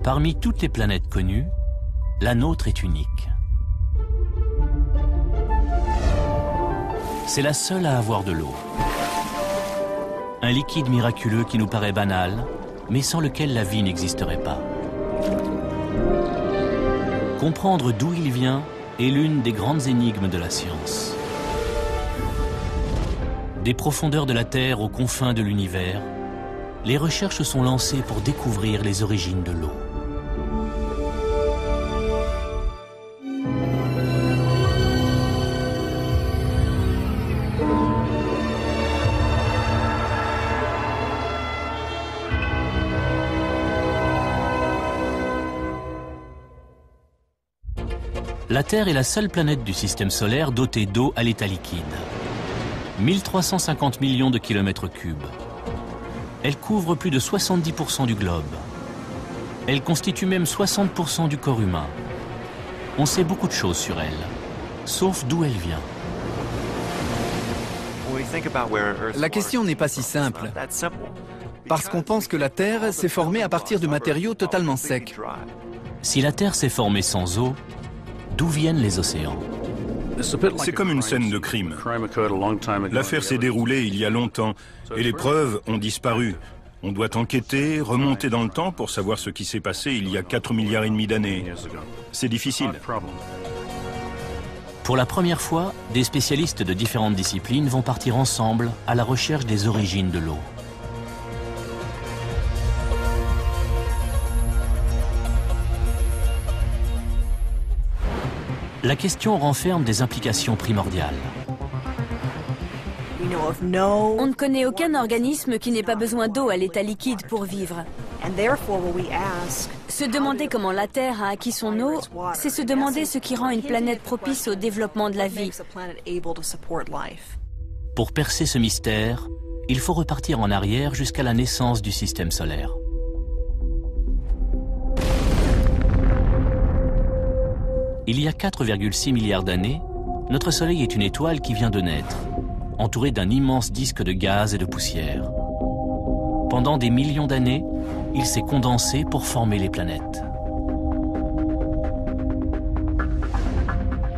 Parmi toutes les planètes connues, la nôtre est unique. C'est la seule à avoir de l'eau. Un liquide miraculeux qui nous paraît banal, mais sans lequel la vie n'existerait pas. Comprendre d'où il vient est l'une des grandes énigmes de la science. Des profondeurs de la Terre aux confins de l'univers, les recherches sont lancées pour découvrir les origines de l'eau. La Terre est la seule planète du système solaire dotée d'eau à l'état liquide. 1350 millions de kilomètres cubes. Elle couvre plus de 70% du globe. Elle constitue même 60% du corps humain. On sait beaucoup de choses sur elle, sauf d'où elle vient. La question n'est pas si simple, parce qu'on pense que la Terre s'est formée à partir de matériaux totalement secs. Si la Terre s'est formée sans eau, d'où viennent les océans? C'est comme une scène de crime. L'affaire s'est déroulée il y a longtemps et les preuves ont disparu. On doit enquêter, remonter dans le temps pour savoir ce qui s'est passé il y a 4,5 milliards d'années. C'est difficile. Pour la première fois, des spécialistes de différentes disciplines vont partir ensemble à la recherche des origines de l'eau. La question renferme des implications primordiales. On ne connaît aucun organisme qui n'ait pas besoin d'eau à l'état liquide pour vivre. Se demander comment la Terre a acquis son eau, c'est se demander ce qui rend une planète propice au développement de la vie. Pour percer ce mystère, il faut repartir en arrière jusqu'à la naissance du système solaire. Il y a 4,6 milliards d'années, notre Soleil est une étoile qui vient de naître, entourée d'un immense disque de gaz et de poussière. Pendant des millions d'années, il s'est condensé pour former les planètes.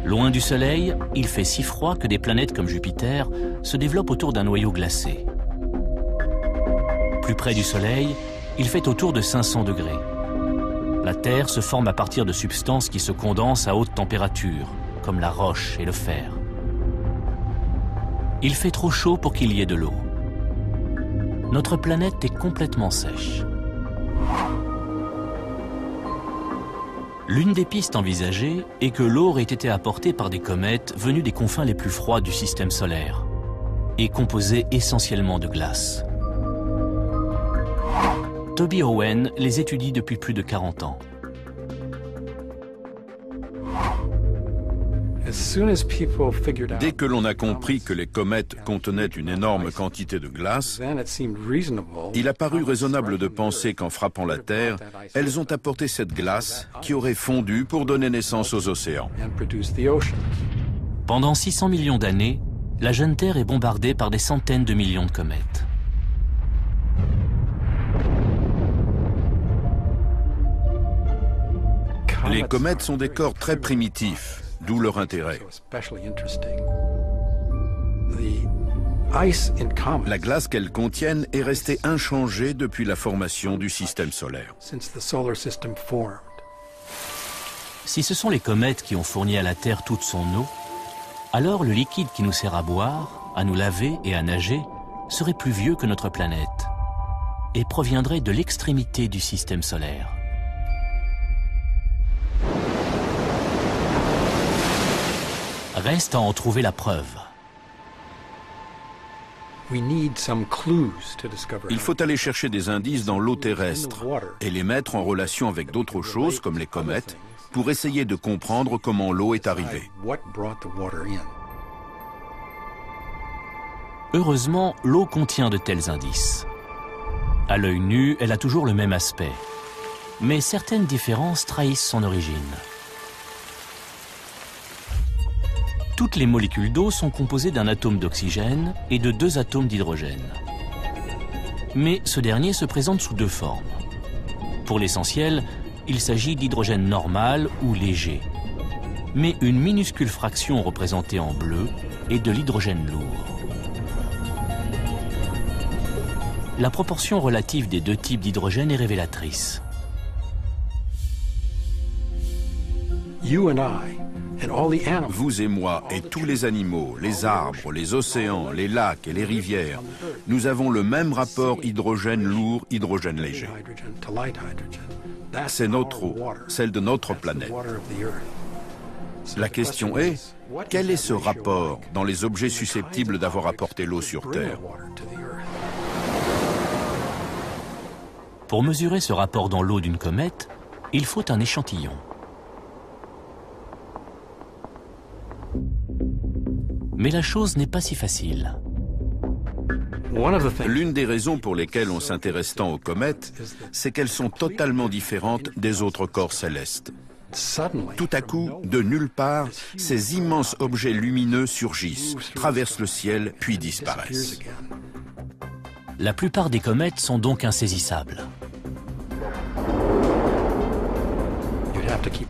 Loin du Soleil, il fait si froid que des planètes comme Jupiter se développent autour d'un noyau glacé. Plus près du Soleil, il fait autour de 500 degrés. La Terre se forme à partir de substances qui se condensent à haute température, comme la roche et le fer. Il fait trop chaud pour qu'il y ait de l'eau. Notre planète est complètement sèche. L'une des pistes envisagées est que l'eau aurait été apportée par des comètes venues des confins les plus froids du système solaire et composée essentiellement de glace. Toby Owen les étudie depuis plus de 40 ans. Dès que l'on a compris que les comètes contenaient une énorme quantité de glace, il a paru raisonnable de penser qu'en frappant la Terre, elles ont apporté cette glace qui aurait fondu pour donner naissance aux océans. Pendant 600 millions d'années, la jeune Terre est bombardée par des centaines de millions de comètes. Les comètes sont des corps très primitifs, d'où leur intérêt. La glace qu'elles contiennent est restée inchangée depuis la formation du système solaire. Si ce sont les comètes qui ont fourni à la Terre toute son eau, alors le liquide qui nous sert à boire, à nous laver et à nager serait plus vieux que notre planète et proviendrait de l'extrémité du système solaire. Reste à en trouver la preuve. Il faut aller chercher des indices dans l'eau terrestre et les mettre en relation avec d'autres choses comme les comètes pour essayer de comprendre comment l'eau est arrivée. Heureusement, l'eau contient de tels indices. À l'œil nu, elle a toujours le même aspect. Mais certaines différences trahissent son origine. Toutes les molécules d'eau sont composées d'un atome d'oxygène et de 2 atomes d'hydrogène. Mais ce dernier se présente sous 2 formes. Pour l'essentiel, il s'agit d'hydrogène normal ou léger. Mais une minuscule fraction représentée en bleu est de l'hydrogène lourd. La proportion relative des deux types d'hydrogène est révélatrice. Vous et moi et tous les animaux, les arbres, les océans, les lacs et les rivières, nous avons le même rapport hydrogène lourd, hydrogène léger. C'est notre eau, celle de notre planète. La question est, quel est ce rapport dans les objets susceptibles d'avoir apporté l'eau sur Terre? Pour mesurer ce rapport dans l'eau d'une comète, il faut un échantillon. Mais la chose n'est pas si facile. L'une des raisons pour lesquelles on s'intéresse tant aux comètes, c'est qu'elles sont totalement différentes des autres corps célestes. Tout à coup, de nulle part, ces immenses objets lumineux surgissent, traversent le ciel, puis disparaissent. La plupart des comètes sont donc insaisissables.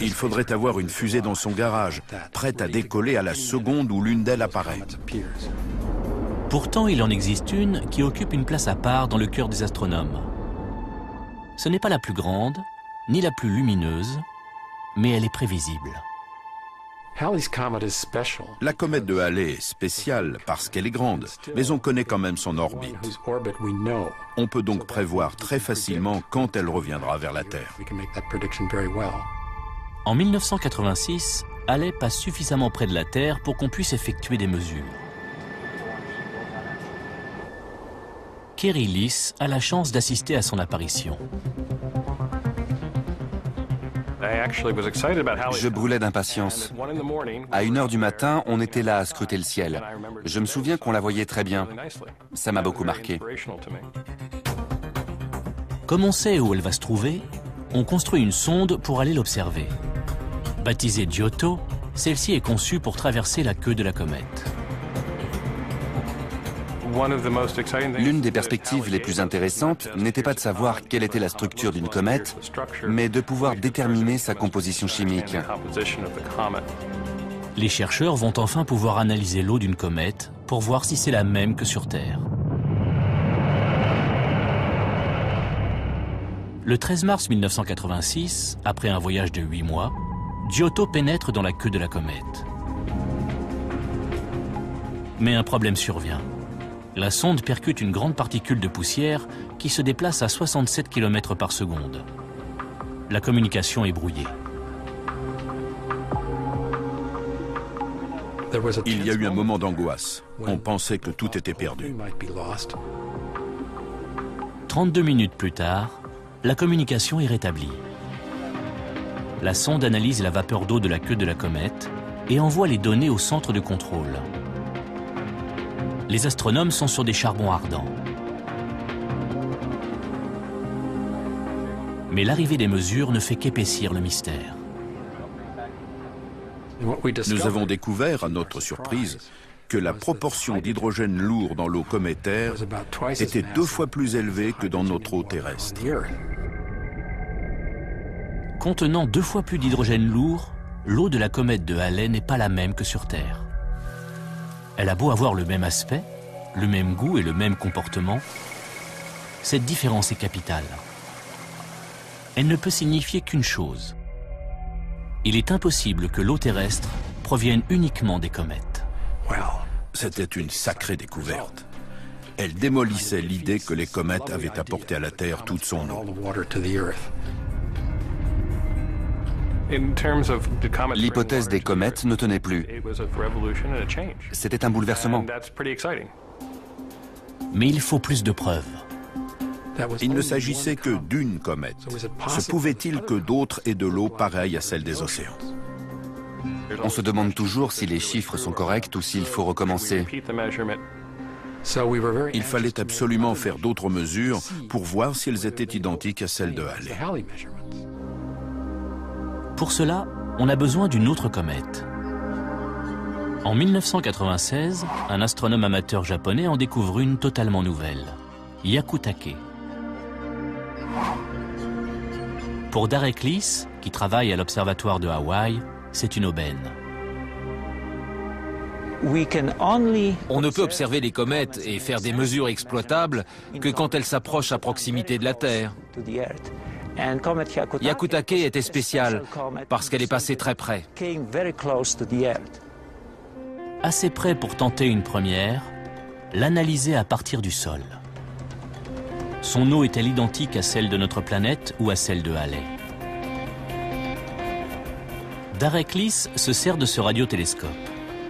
Il faudrait avoir une fusée dans son garage, prête à décoller à la seconde où l'une d'elles apparaît. Pourtant, il en existe une qui occupe une place à part dans le cœur des astronomes. Ce n'est pas la plus grande, ni la plus lumineuse, mais elle est prévisible. La comète de Halley est spéciale parce qu'elle est grande, mais on connaît quand même son orbite. On peut donc prévoir très facilement quand elle reviendra vers la Terre. En 1986, Halley passe suffisamment près de la Terre pour qu'on puisse effectuer des mesures. Kerry Lys a la chance d'assister à son apparition. Je brûlais d'impatience. À 1h du matin, on était là à scruter le ciel. Je me souviens qu'on la voyait très bien. Ça m'a beaucoup marqué. Comme on sait où elle va se trouver, on construit une sonde pour aller l'observer. Baptisée Giotto, celle-ci est conçue pour traverser la queue de la comète. L'une des perspectives les plus intéressantes n'était pas de savoir quelle était la structure d'une comète, mais de pouvoir déterminer sa composition chimique. Les chercheurs vont enfin pouvoir analyser l'eau d'une comète pour voir si c'est la même que sur Terre. Le 13 mars 1986, après un voyage de 8 mois, Giotto pénètre dans la queue de la comète. Mais un problème survient. La sonde percute une grande particule de poussière qui se déplace à 67 km par seconde. La communication est brouillée. Il y a eu un moment d'angoisse. On pensait que tout était perdu. 32 minutes plus tard, la communication est rétablie. La sonde analyse la vapeur d'eau de la queue de la comète et envoie les données au centre de contrôle. Les astronomes sont sur des charbons ardents. Mais l'arrivée des mesures ne fait qu'épaissir le mystère. Nous avons découvert, à notre surprise, que la proportion d'hydrogène lourd dans l'eau cométaire était 2 fois plus élevée que dans notre eau terrestre. Contenant 2 fois plus d'hydrogène lourd, l'eau de la comète de Halley n'est pas la même que sur Terre. Elle a beau avoir le même aspect, le même goût et le même comportement, cette différence est capitale. Elle ne peut signifier qu'une chose. Il est impossible que l'eau terrestre provienne uniquement des comètes. C'était une sacrée découverte. Elle démolissait l'idée que les comètes avaient apporté à la Terre toute son eau. L'hypothèse des comètes ne tenait plus. C'était un bouleversement. Mais il faut plus de preuves. Il ne s'agissait que d'une comète. Se pouvait-il que d'autres aient de l'eau pareille à celle des océans? On se demande toujours si les chiffres sont corrects ou s'il faut recommencer. Il fallait absolument faire d'autres mesures pour voir si elles étaient identiques à celles de Halley. Pour cela, on a besoin d'une autre comète. En 1996, un astronome amateur japonais en découvre une totalement nouvelle, Hyakutake. Pour Derek Lees, qui travaille à l'observatoire de Hawaï, c'est une aubaine. On ne peut observer les comètes et faire des mesures exploitables que quand elles s'approchent à proximité de la Terre. Hyakutake était spéciale parce qu'elle est passée très près. Assez près pour tenter une première, l'analyser à partir du sol. Son eau est-elle identique à celle de notre planète ou à celle de Halley? Derek Lees se sert de ce radiotélescope.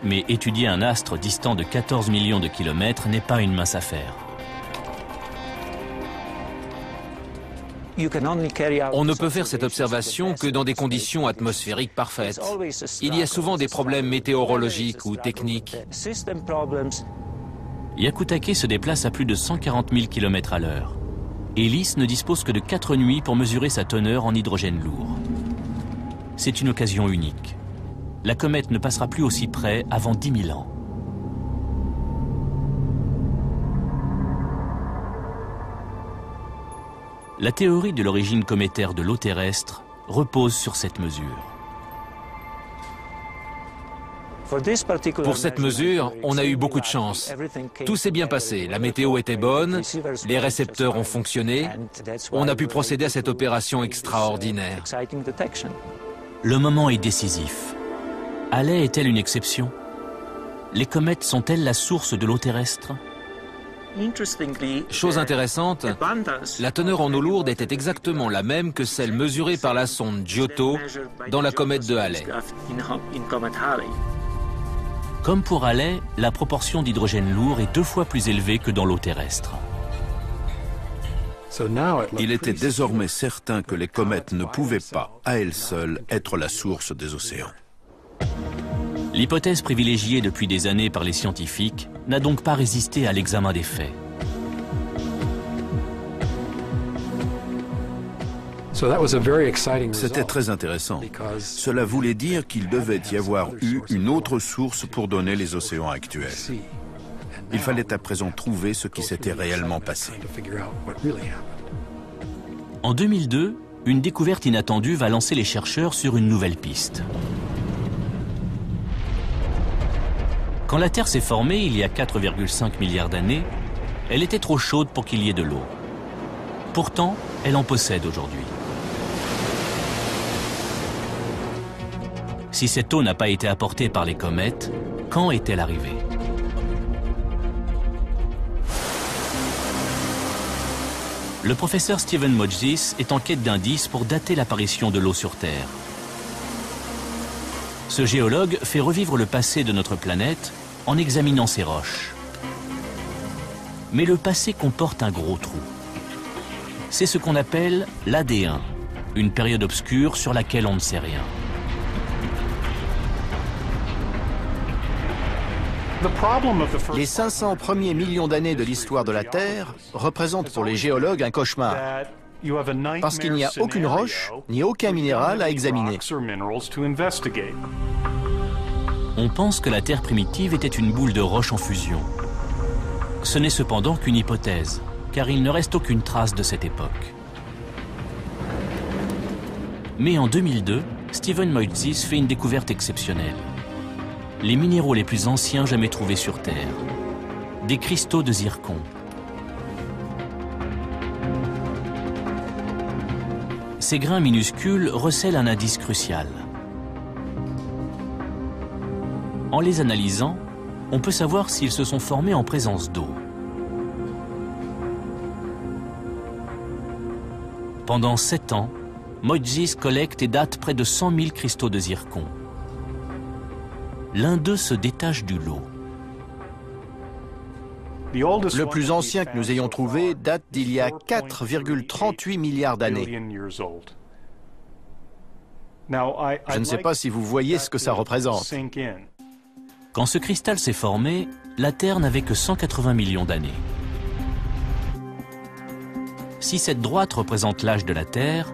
Mais étudier un astre distant de 14 millions de kilomètres n'est pas une mince affaire. On ne peut faire cette observation que dans des conditions atmosphériques parfaites. Il y a souvent des problèmes météorologiques ou techniques. Hyakutake se déplace à plus de 140 000 km à l'heure. Et Lees ne dispose que de 4 nuits pour mesurer sa teneur en hydrogène lourd. C'est une occasion unique. La comète ne passera plus aussi près avant 10 000 ans. La théorie de l'origine cométaire de l'eau terrestre repose sur cette mesure. Pour cette mesure, on a eu beaucoup de chance. Tout s'est bien passé, la météo était bonne, les récepteurs ont fonctionné, on a pu procéder à cette opération extraordinaire. Le moment est décisif. Halley est-elle une exception? Les comètes sont-elles la source de l'eau terrestre? Chose intéressante, la teneur en eau lourde était exactement la même que celle mesurée par la sonde Giotto dans la comète de Halley. Comme pour Halley, la proportion d'hydrogène lourd est 2 fois plus élevée que dans l'eau terrestre. Il était désormais certain que les comètes ne pouvaient pas, à elles seules, être la source des océans. L'hypothèse privilégiée depuis des années par les scientifiques n'a donc pas résisté à l'examen des faits. C'était très intéressant. Cela voulait dire qu'il devait y avoir eu une autre source pour donner les océans actuels. Il fallait à présent trouver ce qui s'était réellement passé. En 2002, une découverte inattendue va lancer les chercheurs sur une nouvelle piste. Quand la Terre s'est formée il y a 4,5 milliards d'années, elle était trop chaude pour qu'il y ait de l'eau. Pourtant, elle en possède aujourd'hui. Si cette eau n'a pas été apportée par les comètes, quand est-elle arrivée? Le professeur Stephen Motzis est en quête d'indices pour dater l'apparition de l'eau sur Terre. Ce géologue fait revivre le passé de notre planète en examinant ses roches. Mais le passé comporte un gros trou. C'est ce qu'on appelle l'AD1, une période obscure sur laquelle on ne sait rien. Les 500 premiers millions d'années de l'histoire de la Terre représentent pour les géologues un cauchemar, parce qu'il n'y a aucune roche ni aucun minéral à examiner. On pense que la Terre primitive était une boule de roche en fusion. Ce n'est cependant qu'une hypothèse, car il ne reste aucune trace de cette époque. Mais en 2002, Stephen Motzis fait une découverte exceptionnelle. Les minéraux les plus anciens jamais trouvés sur Terre. Des cristaux de zircon. Ces grains minuscules recèlent un indice crucial. En les analysant, on peut savoir s'ils se sont formés en présence d'eau. Pendant 7 ans, Motzis collecte et date près de 100 000 cristaux de zircon. L'un d'eux se détache du lot. Le plus ancien que nous ayons trouvé date d'il y a 4,38 milliards d'années. Je ne sais pas si vous voyez ce que ça représente. Quand ce cristal s'est formé, la Terre n'avait que 180 millions d'années. Si cette droite représente l'âge de la Terre,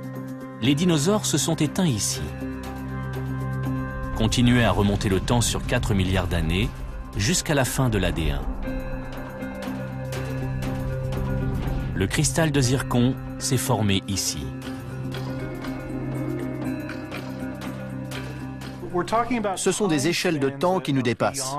les dinosaures se sont éteints ici. Continuez à remonter le temps sur 4 milliards d'années, jusqu'à la fin de l'AD1. Le cristal de zircon s'est formé ici. Ce sont des échelles de temps qui nous dépassent.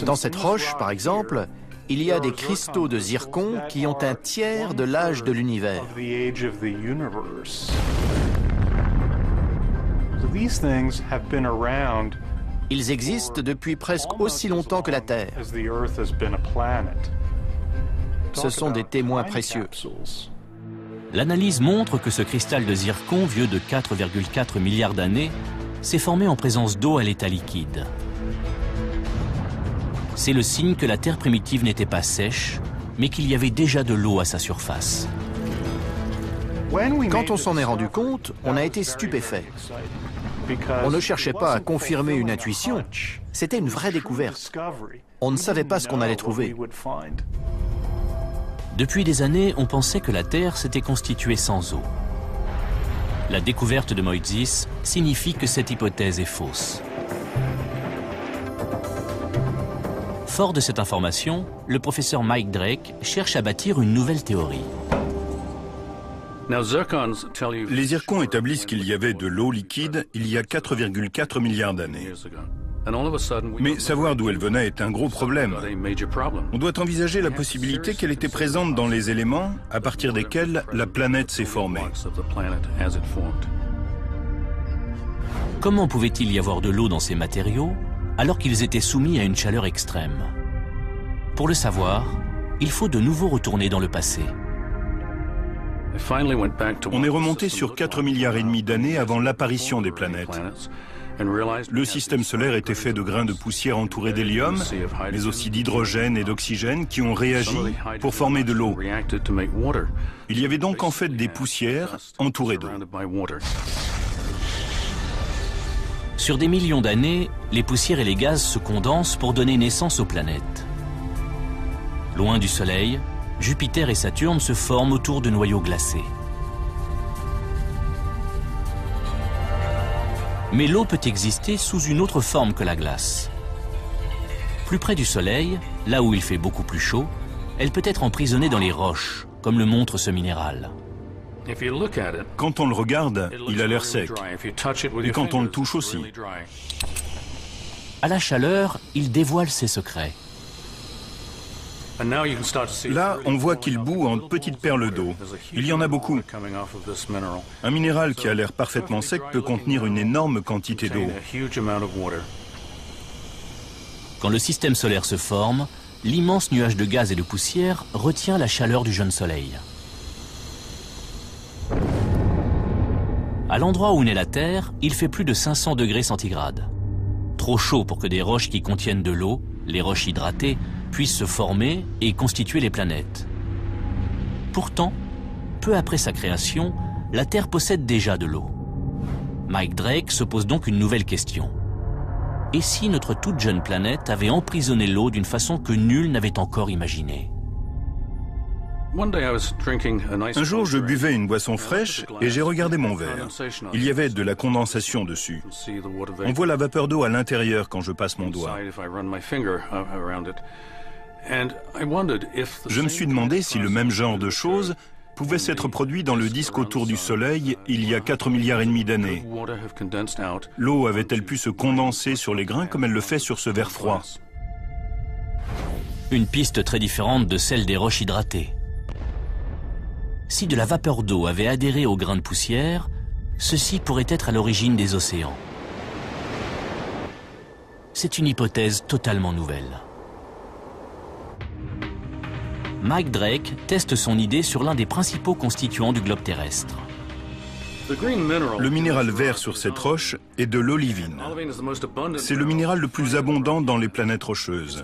Dans cette roche, par exemple, il y a des cristaux de zircon qui ont un tiers de l'âge de l'univers. Ils existent depuis presque aussi longtemps que la Terre. Ce sont des témoins précieux. L'analyse montre que ce cristal de zircon, vieux de 4,4 milliards d'années, s'est formé en présence d'eau à l'état liquide. C'est le signe que la Terre primitive n'était pas sèche, mais qu'il y avait déjà de l'eau à sa surface. Quand on s'en est rendu compte, on a été stupéfait. On ne cherchait pas à confirmer une intuition, c'était une vraie découverte. On ne savait pas ce qu'on allait trouver. Depuis des années, on pensait que la Terre s'était constituée sans eau. La découverte de Moïse signifie que cette hypothèse est fausse. Fort de cette information, le professeur Mike Drake cherche à bâtir une nouvelle théorie. Les zircons établissent qu'il y avait de l'eau liquide il y a 4,4 milliards d'années. Mais savoir d'où elle venait est un gros problème. On doit envisager la possibilité qu'elle était présente dans les éléments à partir desquels la planète s'est formée. Comment pouvait-il y avoir de l'eau dans ces matériaux alors qu'ils étaient soumis à une chaleur extrême? Pour le savoir, il faut de nouveau retourner dans le passé. On est remonté sur 4 milliards et demi d'années avant l'apparition des planètes. Le système solaire était fait de grains de poussière entourés d'hélium, mais aussi d'hydrogène et d'oxygène qui ont réagi pour former de l'eau. Il y avait donc en fait des poussières entourées d'eau. Sur des millions d'années, les poussières et les gaz se condensent pour donner naissance aux planètes. Loin du Soleil, Jupiter et Saturne se forment autour de noyaux glacés. Mais l'eau peut exister sous une autre forme que la glace. Plus près du Soleil, là où il fait beaucoup plus chaud, elle peut être emprisonnée dans les roches, comme le montre ce minéral. Quand on le regarde, il a l'air sec. Et quand on le touche aussi. À la chaleur, il dévoile ses secrets. Là, on voit qu'il bout en petites perles d'eau. Il y en a beaucoup. Un minéral qui a l'air parfaitement sec peut contenir une énorme quantité d'eau. Quand le système solaire se forme, l'immense nuage de gaz et de poussière retient la chaleur du jeune soleil. À l'endroit où naît la Terre, il fait plus de 500 degrés centigrades. Trop chaud pour que des roches qui contiennent de l'eau, les roches hydratées, puissent se former et constituer les planètes. Pourtant, peu après sa création, la Terre possède déjà de l'eau. Mike Drake se pose donc une nouvelle question. Et si notre toute jeune planète avait emprisonné l'eau d'une façon que nul n'avait encore imaginée? Un jour, je buvais une boisson fraîche et j'ai regardé mon verre. Il y avait de la condensation dessus. On voit la vapeur d'eau à l'intérieur quand je passe mon doigt. Je me suis demandé si le même genre de choses pouvait s'être produit dans le disque autour du Soleil il y a 4 milliards et demi d'années. L'eau avait-elle pu se condenser sur les grains comme elle le fait sur ce verre froid? Une piste très différente de celle des roches hydratées. Si de la vapeur d'eau avait adhéré aux grains de poussière, ceci pourrait être à l'origine des océans. C'est une hypothèse totalement nouvelle. Mike Drake teste son idée sur l'un des principaux constituants du globe terrestre. Le minéral vert sur cette roche est de l'olivine. C'est le minéral le plus abondant dans les planètes rocheuses.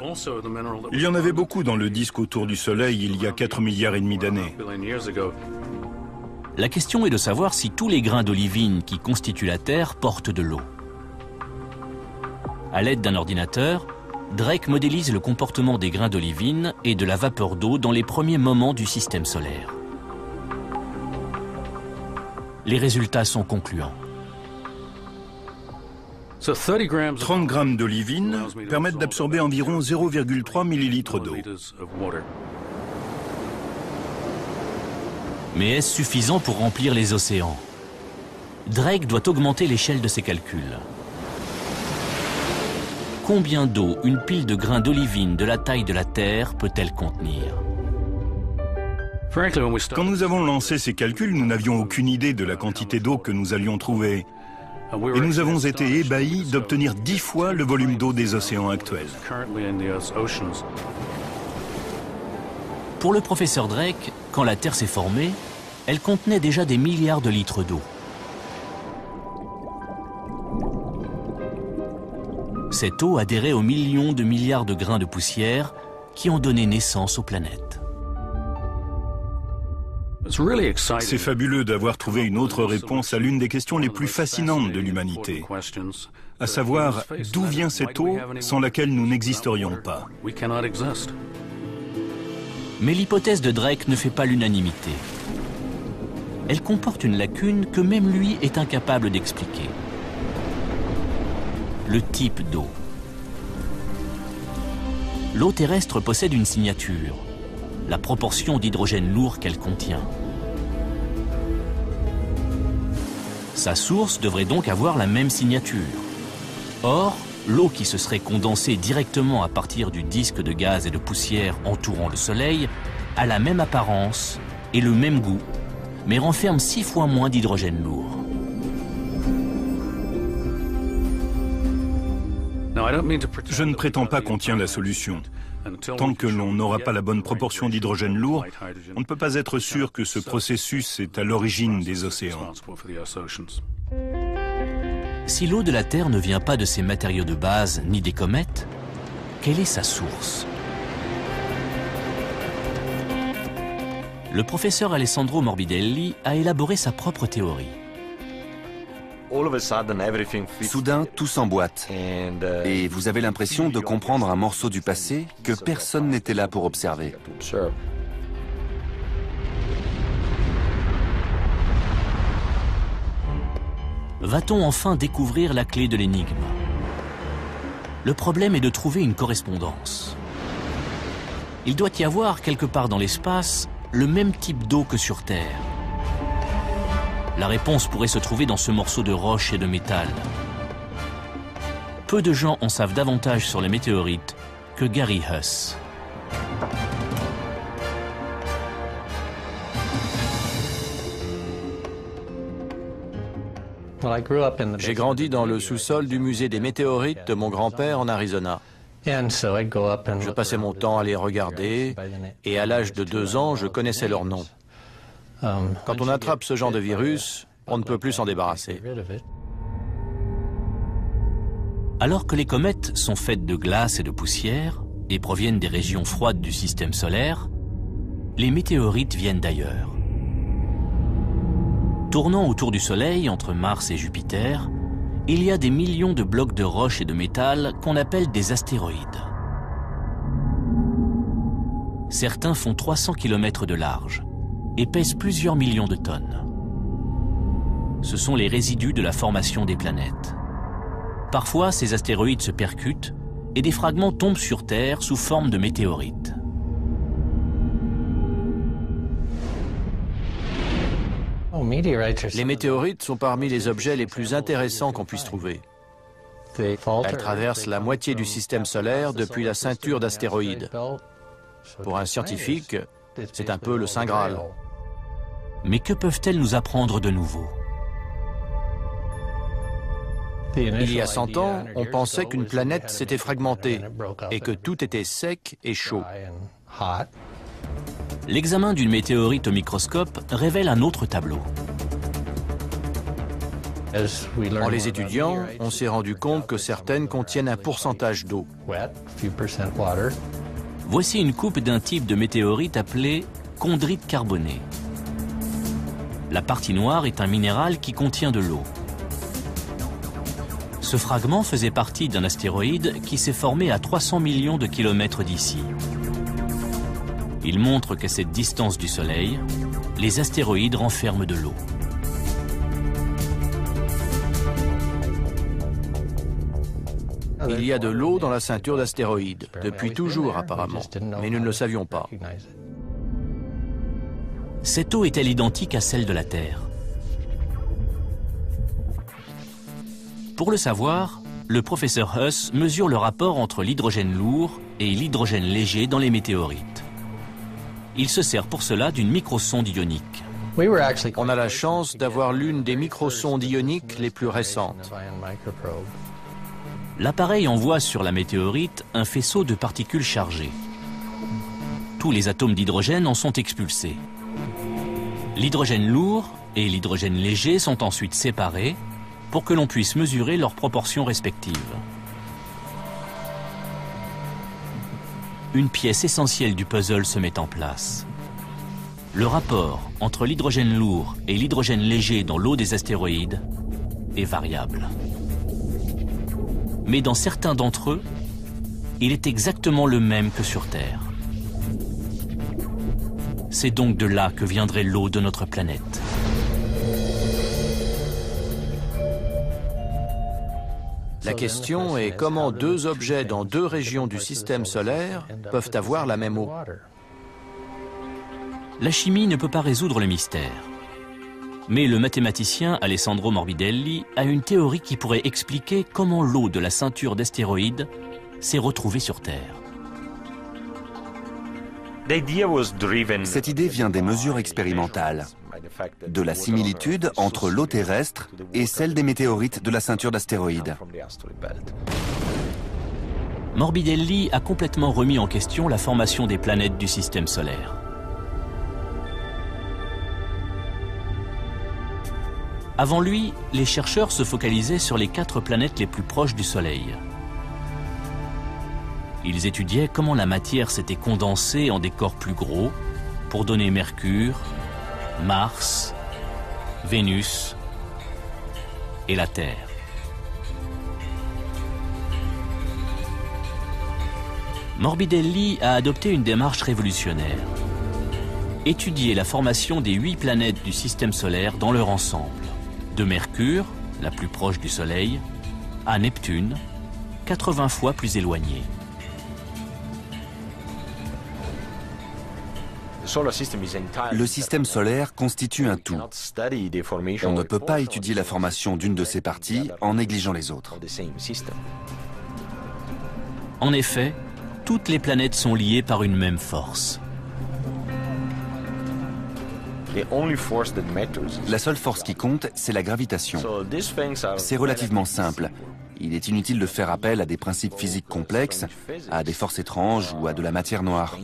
Il y en avait beaucoup dans le disque autour du Soleil il y a 4 milliards et demi d'années. La question est de savoir si tous les grains d'olivine qui constituent la Terre portent de l'eau. À l'aide d'un ordinateur, Drake modélise le comportement des grains d'olivine et de la vapeur d'eau dans les premiers moments du système solaire. Les résultats sont concluants. 30 grammes d'olivine permettent d'absorber environ 0,3 millilitres d'eau. Mais est-ce suffisant pour remplir les océans? Drake doit augmenter l'échelle de ses calculs. Combien d'eau une pile de grains d'olivine de la taille de la Terre peut-elle contenir? Quand nous avons lancé ces calculs, nous n'avions aucune idée de la quantité d'eau que nous allions trouver. Et nous avons été ébahis d'obtenir 10 fois le volume d'eau des océans actuels. Pour le professeur Drake, quand la Terre s'est formée, elle contenait déjà des milliards de litres d'eau. Cette eau adhérait aux millions de milliards de grains de poussière qui ont donné naissance aux planètes. C'est fabuleux d'avoir trouvé une autre réponse à l'une des questions les plus fascinantes de l'humanité, à savoir d'où vient cette eau sans laquelle nous n'existerions pas. Mais l'hypothèse de Drake ne fait pas l'unanimité. Elle comporte une lacune que même lui est incapable d'expliquer. Le type d'eau. L'eau terrestre possède une signature, la proportion d'hydrogène lourd qu'elle contient. Sa source devrait donc avoir la même signature. Or, l'eau qui se serait condensée directement à partir du disque de gaz et de poussière entourant le Soleil a la même apparence et le même goût, mais renferme 6 fois moins d'hydrogène lourd. Je ne prétends pas qu'on tient la solution. Tant que l'on n'aura pas la bonne proportion d'hydrogène lourd, on ne peut pas être sûr que ce processus est à l'origine des océans. Si l'eau de la Terre ne vient pas de ses matériaux de base ni des comètes, quelle est sa source? Le professeur Alessandro Morbidelli a élaboré sa propre théorie. Soudain, tout s'emboîte. Et vous avez l'impression de comprendre un morceau du passé que personne n'était là pour observer. Va-t-on enfin découvrir la clé de l'énigme? Le problème est de trouver une correspondance. Il doit y avoir quelque part dans l'espace le même type d'eau que sur Terre. La réponse pourrait se trouver dans ce morceau de roche et de métal. Peu de gens en savent davantage sur les météorites que Gary Huss. J'ai grandi dans le sous-sol du musée des météorites de mon grand-père en Arizona. Je passais mon temps à les regarder et à l'âge de 2 ans, je connaissais leur nom. Quand on attrape ce genre de virus, on ne peut plus s'en débarrasser. Alors que les comètes sont faites de glace et de poussière et proviennent des régions froides du système solaire, les météorites viennent d'ailleurs. Tournant autour du Soleil, entre Mars et Jupiter, il y a des millions de blocs de roches et de métal qu'on appelle des astéroïdes. Certains font 300 km de large et pèsent plusieurs millions de tonnes. Ce sont les résidus de la formation des planètes. Parfois, ces astéroïdes se percutent et des fragments tombent sur Terre sous forme de météorites. Les météorites sont parmi les objets les plus intéressants qu'on puisse trouver. Elles traversent la moitié du système solaire depuis la ceinture d'astéroïdes. Pour un scientifique, c'est un peu le Saint Graal. Mais que peuvent-elles nous apprendre de nouveau? Il y a 100 ans, on pensait qu'une planète s'était fragmentée et que tout était sec et chaud. L'examen d'une météorite au microscope révèle un autre tableau. En les étudiant, on s'est rendu compte que certaines contiennent un pourcentage d'eau. Voici une coupe d'un type de météorite appelé chondrite carbonée. La partie noire est un minéral qui contient de l'eau. Ce fragment faisait partie d'un astéroïde qui s'est formé à 300 millions de kilomètres d'ici. Il montre qu'à cette distance du Soleil, les astéroïdes renferment de l'eau. Il y a de l'eau dans la ceinture d'astéroïdes, depuis toujours apparemment, mais nous ne le savions pas. Cette eau est-elle identique à celle de la Terre? Pour le savoir, le professeur Huss mesure le rapport entre l'hydrogène lourd et l'hydrogène léger dans les météorites. Il se sert pour cela d'une microsonde ionique. On a la chance d'avoir l'une des microsondes ioniques les plus récentes. L'appareil envoie sur la météorite un faisceau de particules chargées. Tous les atomes d'hydrogène en sont expulsés. L'hydrogène lourd et l'hydrogène léger sont ensuite séparés pour que l'on puisse mesurer leurs proportions respectives. Une pièce essentielle du puzzle se met en place. Le rapport entre l'hydrogène lourd et l'hydrogène léger dans l'eau des astéroïdes est variable. Mais dans certains d'entre eux, il est exactement le même que sur Terre. C'est donc de là que viendrait l'eau de notre planète. La question est comment deux objets dans deux régions du système solaire peuvent avoir la même eau. La chimie ne peut pas résoudre le mystère. Mais le mathématicien Alessandro Morbidelli a une théorie qui pourrait expliquer comment l'eau de la ceinture d'astéroïdes s'est retrouvée sur Terre. Cette idée vient des mesures expérimentales, de la similitude entre l'eau terrestre et celle des météorites de la ceinture d'astéroïdes. Morbidelli a complètement remis en question la formation des planètes du système solaire. Avant lui, les chercheurs se focalisaient sur les 4 planètes les plus proches du Soleil. Ils étudiaient comment la matière s'était condensée en des corps plus gros pour donner Mercure, Mars, Vénus et la Terre. Morbidelli a adopté une démarche révolutionnaire. Étudier la formation des 8 planètes du système solaire dans leur ensemble. De Mercure, la plus proche du Soleil, à Neptune, 80 fois plus éloignée. Le système solaire constitue un tout. On ne peut pas étudier la formation d'une de ses parties en négligeant les autres. En effet, toutes les planètes sont liées par une même force. La seule force qui compte, c'est la gravitation. C'est relativement simple. Il est inutile de faire appel à des principes physiques complexes, à des forces étranges ou à de la matière noire.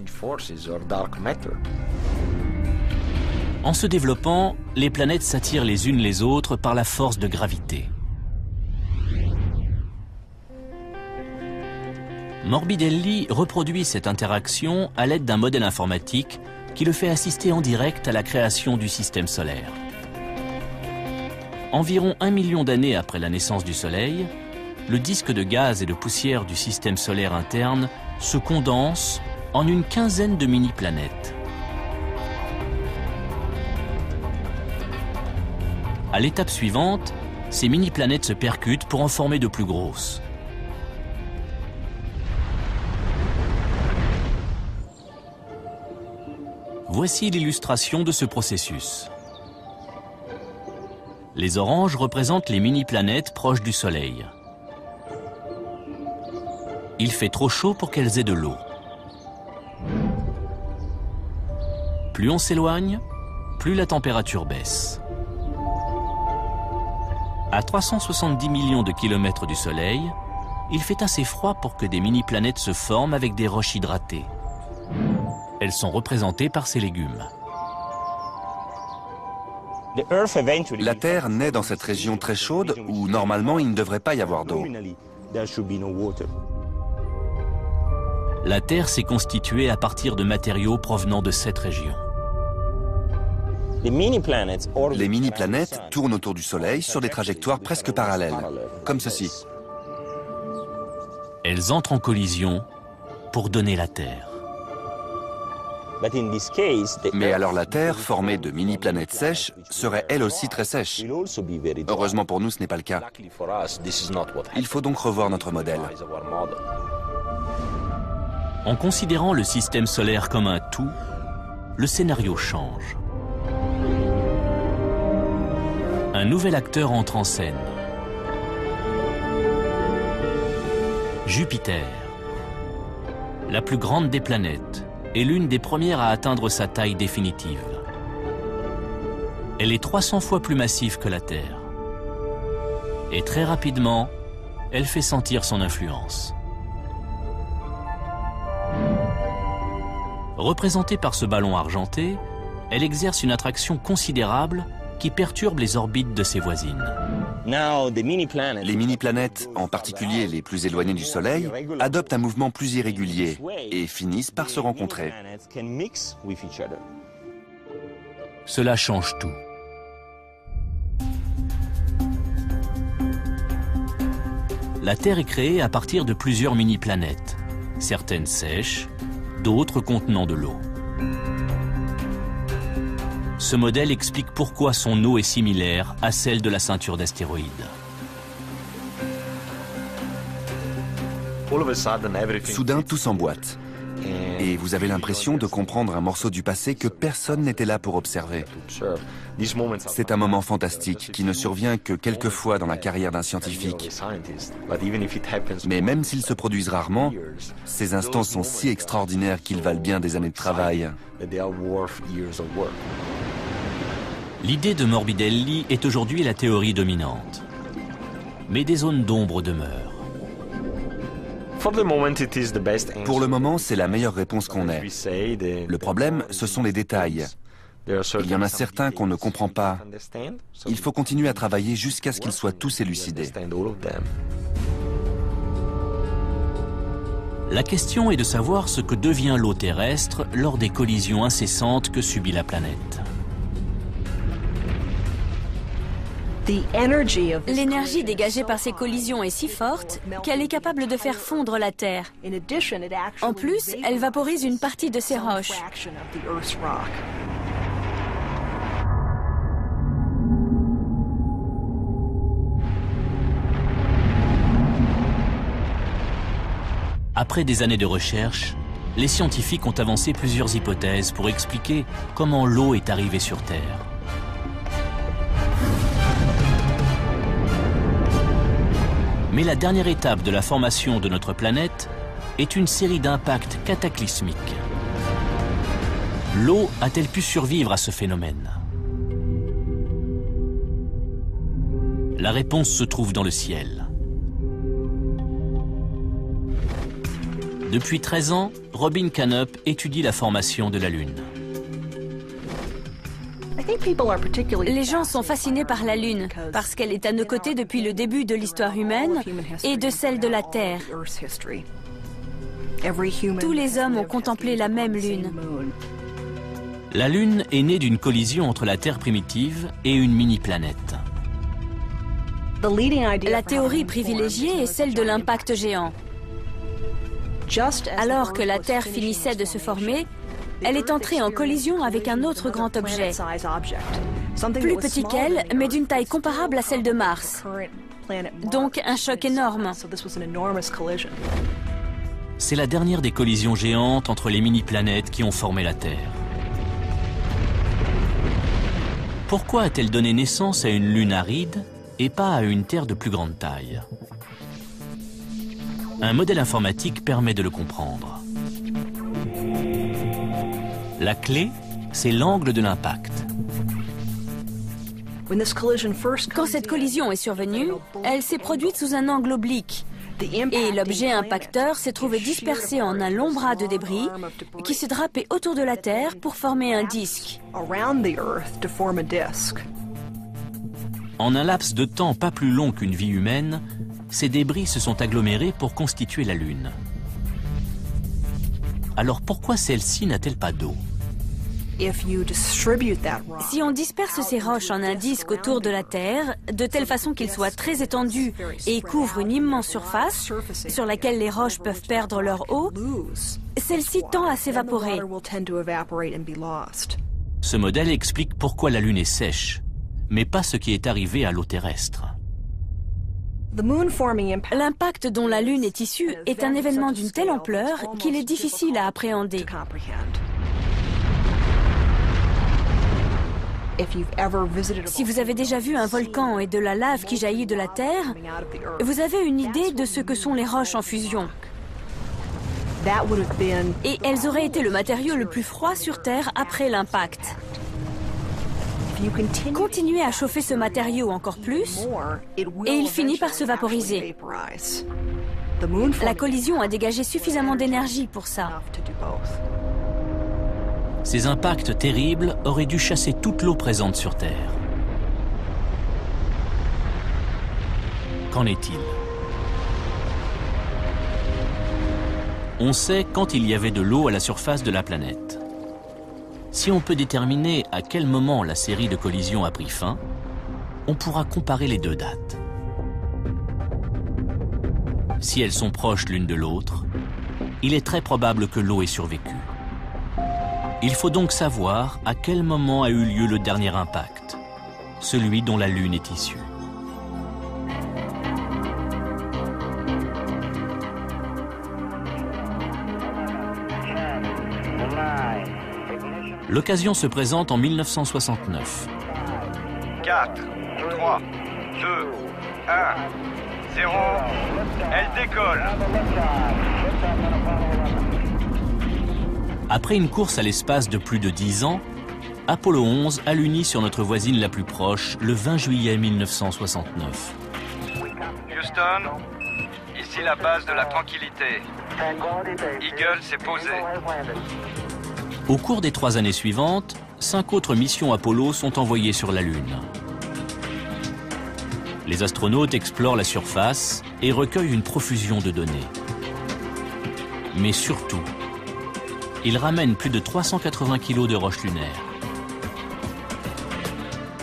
En se développant, les planètes s'attirent les unes les autres par la force de gravité. Morbidelli reproduit cette interaction à l'aide d'un modèle informatique qui le fait assister en direct à la création du système solaire. Environ 1 million d'années après la naissance du Soleil, le disque de gaz et de poussière du système solaire interne se condense en une quinzaine de mini-planètes. À l'étape suivante, ces mini-planètes se percutent pour en former de plus grosses. Voici l'illustration de ce processus. Les oranges représentent les mini-planètes proches du Soleil. Il fait trop chaud pour qu'elles aient de l'eau. Plus on s'éloigne, plus la température baisse. À 370 millions de kilomètres du Soleil, il fait assez froid pour que des mini-planètes se forment avec des roches hydratées. Elles sont représentées par ces légumes. La Terre naît dans cette région très chaude où normalement il ne devrait pas y avoir d'eau. La Terre s'est constituée à partir de matériaux provenant de cette région. Les mini-planètes tournent autour du Soleil sur des trajectoires presque parallèles, comme ceci. Elles entrent en collision pour donner la Terre. Mais alors la Terre, formée de mini-planètes sèches, serait elle aussi très sèche. Heureusement pour nous, ce n'est pas le cas. Il faut donc revoir notre modèle. En considérant le système solaire comme un tout, le scénario change. Un nouvel acteur entre en scène. Jupiter, la plus grande des planètes, est l'une des premières à atteindre sa taille définitive. Elle est 300 fois plus massive que la Terre. Et très rapidement, elle fait sentir son influence. Représentée par ce ballon argenté, elle exerce une attraction considérable qui perturbe les orbites de ses voisines. Les mini-planètes, en particulier les plus éloignées du Soleil, adoptent un mouvement plus irrégulier et finissent par se rencontrer. Cela change tout. La Terre est créée à partir de plusieurs mini-planètes, certaines sèches, d'autres contenant de l'eau. Ce modèle explique pourquoi son eau est similaire à celle de la ceinture d'astéroïdes. Soudain, tout s'emboîte. Et vous avez l'impression de comprendre un morceau du passé que personne n'était là pour observer. C'est un moment fantastique qui ne survient que quelques fois dans la carrière d'un scientifique. Mais même s'ils se produisent rarement, ces instants sont si extraordinaires qu'ils valent bien des années de travail. L'idée de Morbidelli est aujourd'hui la théorie dominante. Mais des zones d'ombre demeurent. Pour le moment, c'est la meilleure réponse qu'on ait. Le problème, ce sont les détails. Il y en a certains qu'on ne comprend pas. Il faut continuer à travailler jusqu'à ce qu'ils soient tous élucidés. La question est de savoir ce que devient l'eau terrestre lors des collisions incessantes que subit la planète. L'énergie dégagée par ces collisions est si forte qu'elle est capable de faire fondre la Terre. En plus, elle vaporise une partie de ses roches. Après des années de recherche, les scientifiques ont avancé plusieurs hypothèses pour expliquer comment l'eau est arrivée sur Terre. Mais la dernière étape de la formation de notre planète est une série d'impacts cataclysmiques. L'eau a-t-elle pu survivre à ce phénomène? La réponse se trouve dans le ciel. Depuis 13 ans, Robin Canup étudie la formation de la Lune. Les gens sont fascinés par la Lune, parce qu'elle est à nos côtés depuis le début de l'histoire humaine et de celle de la Terre. Tous les hommes ont contemplé la même Lune. La Lune est née d'une collision entre la Terre primitive et une mini-planète. La théorie privilégiée est celle de l'impact géant. Alors que la Terre finissait de se former, elle est entrée en collision avec un autre grand objet, plus petit qu'elle, mais d'une taille comparable à celle de Mars. Donc un choc énorme. C'est la dernière des collisions géantes entre les mini-planètes qui ont formé la Terre. Pourquoi a-t-elle donné naissance à une Lune aride et pas à une Terre de plus grande taille? Un modèle informatique permet de le comprendre. La clé, c'est l'angle de l'impact. Quand cette collision est survenue, elle s'est produite sous un angle oblique. Et l'objet impacteur s'est trouvé dispersé en un long bras de débris qui s'est drapé autour de la Terre pour former un disque. En un laps de temps pas plus long qu'une vie humaine, ces débris se sont agglomérés pour constituer la Lune. Alors pourquoi celle-ci n'a-t-elle pas d'eau? Si on disperse ces roches en un disque autour de la Terre, de telle façon qu'ils soient très étendus et couvrent une immense surface sur laquelle les roches peuvent perdre leur eau, celle-ci tend à s'évaporer. Ce modèle explique pourquoi la Lune est sèche, mais pas ce qui est arrivé à l'eau terrestre. L'impact dont la Lune est issue est un événement d'une telle ampleur qu'il est difficile à appréhender. Si vous avez déjà vu un volcan et de la lave qui jaillit de la Terre, vous avez une idée de ce que sont les roches en fusion. Et elles auraient été le matériau le plus froid sur Terre après l'impact. Continuez à chauffer ce matériau encore plus, et il finit par se vaporiser. La collision a dégagé suffisamment d'énergie pour ça. Ces impacts terribles auraient dû chasser toute l'eau présente sur Terre. Qu'en est-il? On sait quand il y avait de l'eau à la surface de la planète. Si on peut déterminer à quel moment la série de collisions a pris fin, on pourra comparer les deux dates. Si elles sont proches l'une de l'autre, il est très probable que l'eau ait survécu. Il faut donc savoir à quel moment a eu lieu le dernier impact, celui dont la Lune est issue. L'occasion se présente en 1969. 4, 3, 2, 1, 0, elle décolle. Après une course à l'espace de plus de 10 ans, Apollo 11 a l'uni sur notre voisine la plus proche le 20 juillet 1969. Houston, ici la base de la tranquillité. Eagle s'est posé. Au cours des 3 années suivantes, 5 autres missions Apollo sont envoyées sur la Lune. Les astronautes explorent la surface et recueillent une profusion de données. Mais surtout, ils ramènent plus de 380 kg de roches lunaires.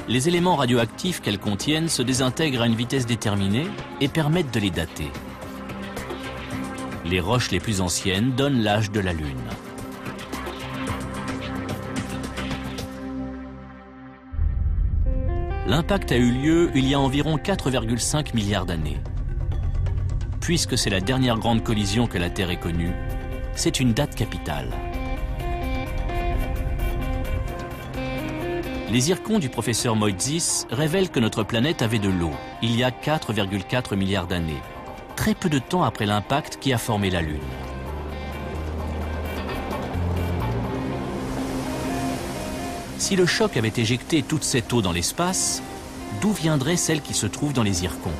Les éléments radioactifs qu'elles contiennent se désintègrent à une vitesse déterminée et permettent de les dater. Les roches les plus anciennes donnent l'âge de la Lune. L'impact a eu lieu il y a environ 4,5 milliards d'années. Puisque c'est la dernière grande collision que la Terre ait connue, c'est une date capitale. Les zircons du professeur Moitzis révèlent que notre planète avait de l'eau il y a 4,4 milliards d'années, très peu de temps après l'impact qui a formé la Lune. Si le choc avait éjecté toute cette eau dans l'espace, d'où viendrait celle qui se trouve dans les zircons?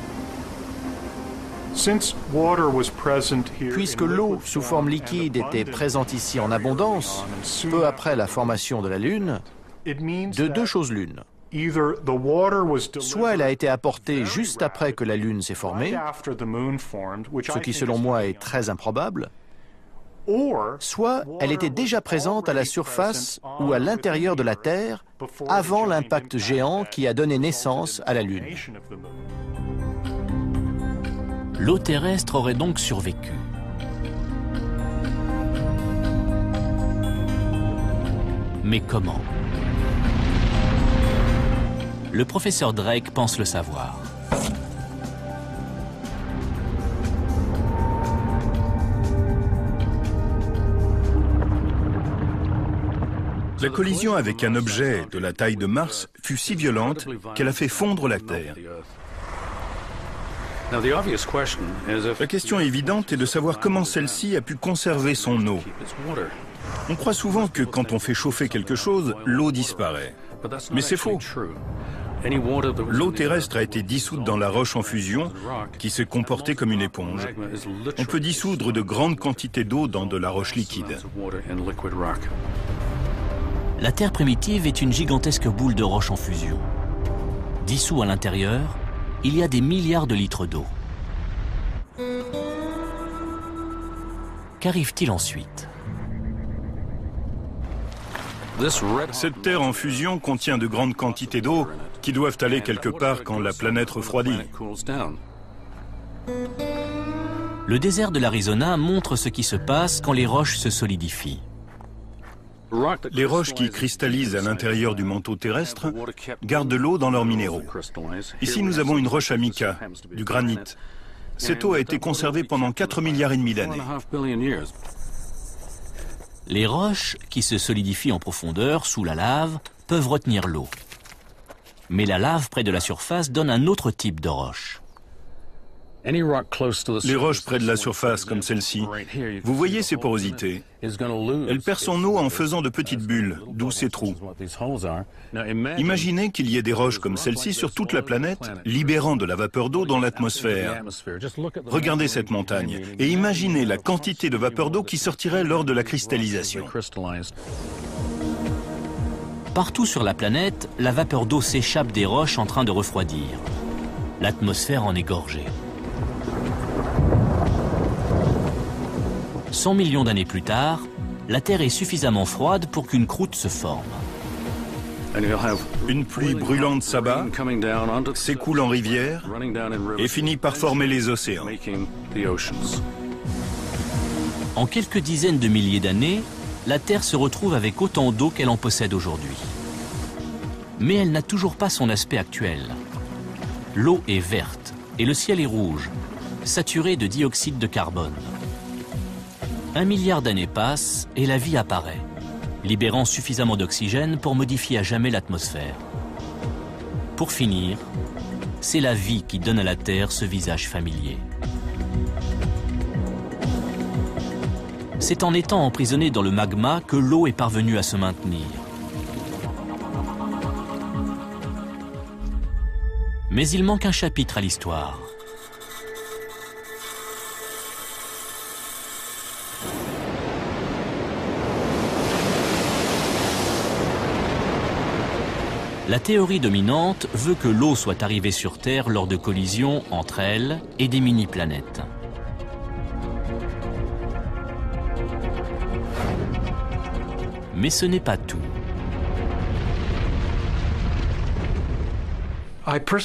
Puisque l'eau sous forme liquide était présente ici en abondance, peu après la formation de la Lune, de deux choses l'une. Soit elle a été apportée juste après que la Lune s'est formée, ce qui selon moi est très improbable, soit elle était déjà présente à la surface ou à l'intérieur de la Terre avant l'impact géant qui a donné naissance à la Lune. L'eau terrestre aurait donc survécu. Mais comment? Le professeur Drake pense le savoir. La collision avec un objet de la taille de Mars fut si violente qu'elle a fait fondre la Terre. La question évidente est de savoir comment celle-ci a pu conserver son eau. On croit souvent que quand on fait chauffer quelque chose, l'eau disparaît. Mais c'est faux. L'eau terrestre a été dissoute dans la roche en fusion qui s'est comportée comme une éponge. On peut dissoudre de grandes quantités d'eau dans de la roche liquide. La Terre primitive est une gigantesque boule de roche en fusion. Dissous à l'intérieur, il y a des milliards de litres d'eau. Qu'arrive-t-il ensuite? Cette Terre en fusion contient de grandes quantités d'eau qui doivent aller quelque part quand la planète refroidit. Le désert de l'Arizona montre ce qui se passe quand les roches se solidifient. Les roches qui cristallisent à l'intérieur du manteau terrestre gardent de l'eau dans leurs minéraux. Ici, nous avons une roche à mica, du granit. Cette eau a été conservée pendant 4,5 milliards d'années. Les roches, qui se solidifient en profondeur sous la lave, peuvent retenir l'eau. Mais la lave près de la surface donne un autre type de roche. Les roches près de la surface, comme celle-ci, vous voyez ces porosités. Elle perd son eau en faisant de petites bulles, d'où ces trous. Imaginez qu'il y ait des roches comme celle-ci sur toute la planète, libérant de la vapeur d'eau dans l'atmosphère. Regardez cette montagne et imaginez la quantité de vapeur d'eau qui sortirait lors de la cristallisation. Partout sur la planète, la vapeur d'eau s'échappe des roches en train de refroidir. L'atmosphère en est gorgée. 100 millions d'années plus tard, la Terre est suffisamment froide pour qu'une croûte se forme. Une pluie brûlante s'abat, s'écoule en rivière et finit par former les océans. En quelques dizaines de milliers d'années, la Terre se retrouve avec autant d'eau qu'elle en possède aujourd'hui. Mais elle n'a toujours pas son aspect actuel. L'eau est verte et le ciel est rouge, saturé de dioxyde de carbone. 1 milliard d'années passent et la vie apparaît, libérant suffisamment d'oxygène pour modifier à jamais l'atmosphère. Pour finir, c'est la vie qui donne à la Terre ce visage familier. C'est en étant emprisonnée dans le magma que l'eau est parvenue à se maintenir. Mais il manque un chapitre à l'histoire. La théorie dominante veut que l'eau soit arrivée sur Terre lors de collisions entre elle et des mini-planètes. Mais ce n'est pas tout.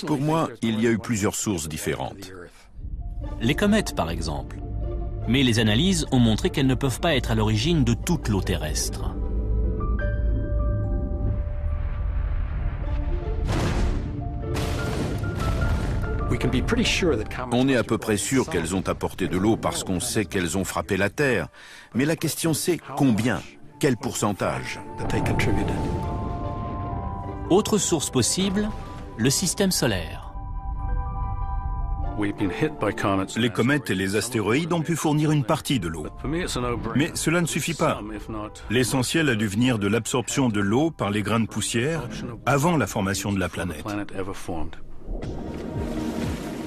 Pour moi, il y a eu plusieurs sources différentes. Les comètes, par exemple. Mais les analyses ont montré qu'elles ne peuvent pas être à l'origine de toute l'eau terrestre. On est à peu près sûr qu'elles ont apporté de l'eau parce qu'on sait qu'elles ont frappé la Terre. Mais la question c'est combien? Quel pourcentage? Autre source possible, le système solaire. Les comètes et les astéroïdes ont pu fournir une partie de l'eau. Mais cela ne suffit pas. L'essentiel a dû venir de l'absorption de l'eau par les grains de poussière avant la formation de la planète.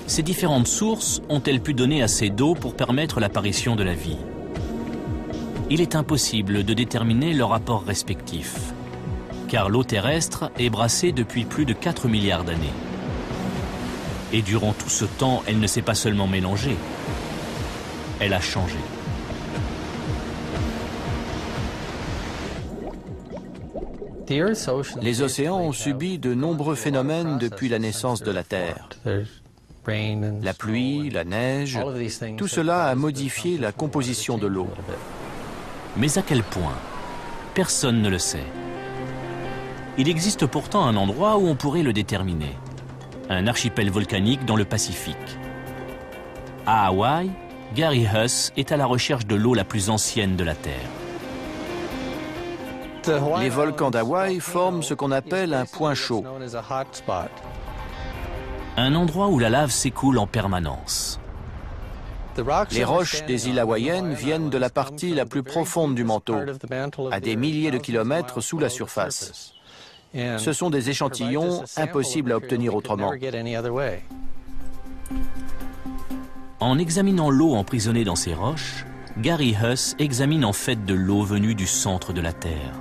Ces différentes sources ont-elles pu donner assez d'eau pour permettre l'apparition de la vie? Il est impossible de déterminer leur apport respectif, car l'eau terrestre est brassée depuis plus de 4 milliards d'années. Et durant tout ce temps, elle ne s'est pas seulement mélangée, elle a changé. Les océans ont subi de nombreux phénomènes depuis la naissance de la Terre. La pluie, la neige, tout cela a modifié la composition de l'eau. Mais à quel point? Personne ne le sait. Il existe pourtant un endroit où on pourrait le déterminer. Un archipel volcanique dans le Pacifique. À Hawaï, Gary Huss est à la recherche de l'eau la plus ancienne de la Terre. Les volcans d'Hawaï forment ce qu'on appelle un point chaud. Un endroit où la lave s'écoule en permanence. Les roches des îles hawaïennes viennent de la partie la plus profonde du manteau, à des milliers de kilomètres sous la surface. Ce sont des échantillons impossibles à obtenir autrement. En examinant l'eau emprisonnée dans ces roches, Gary Huss examine en fait de l'eau venue du centre de la Terre.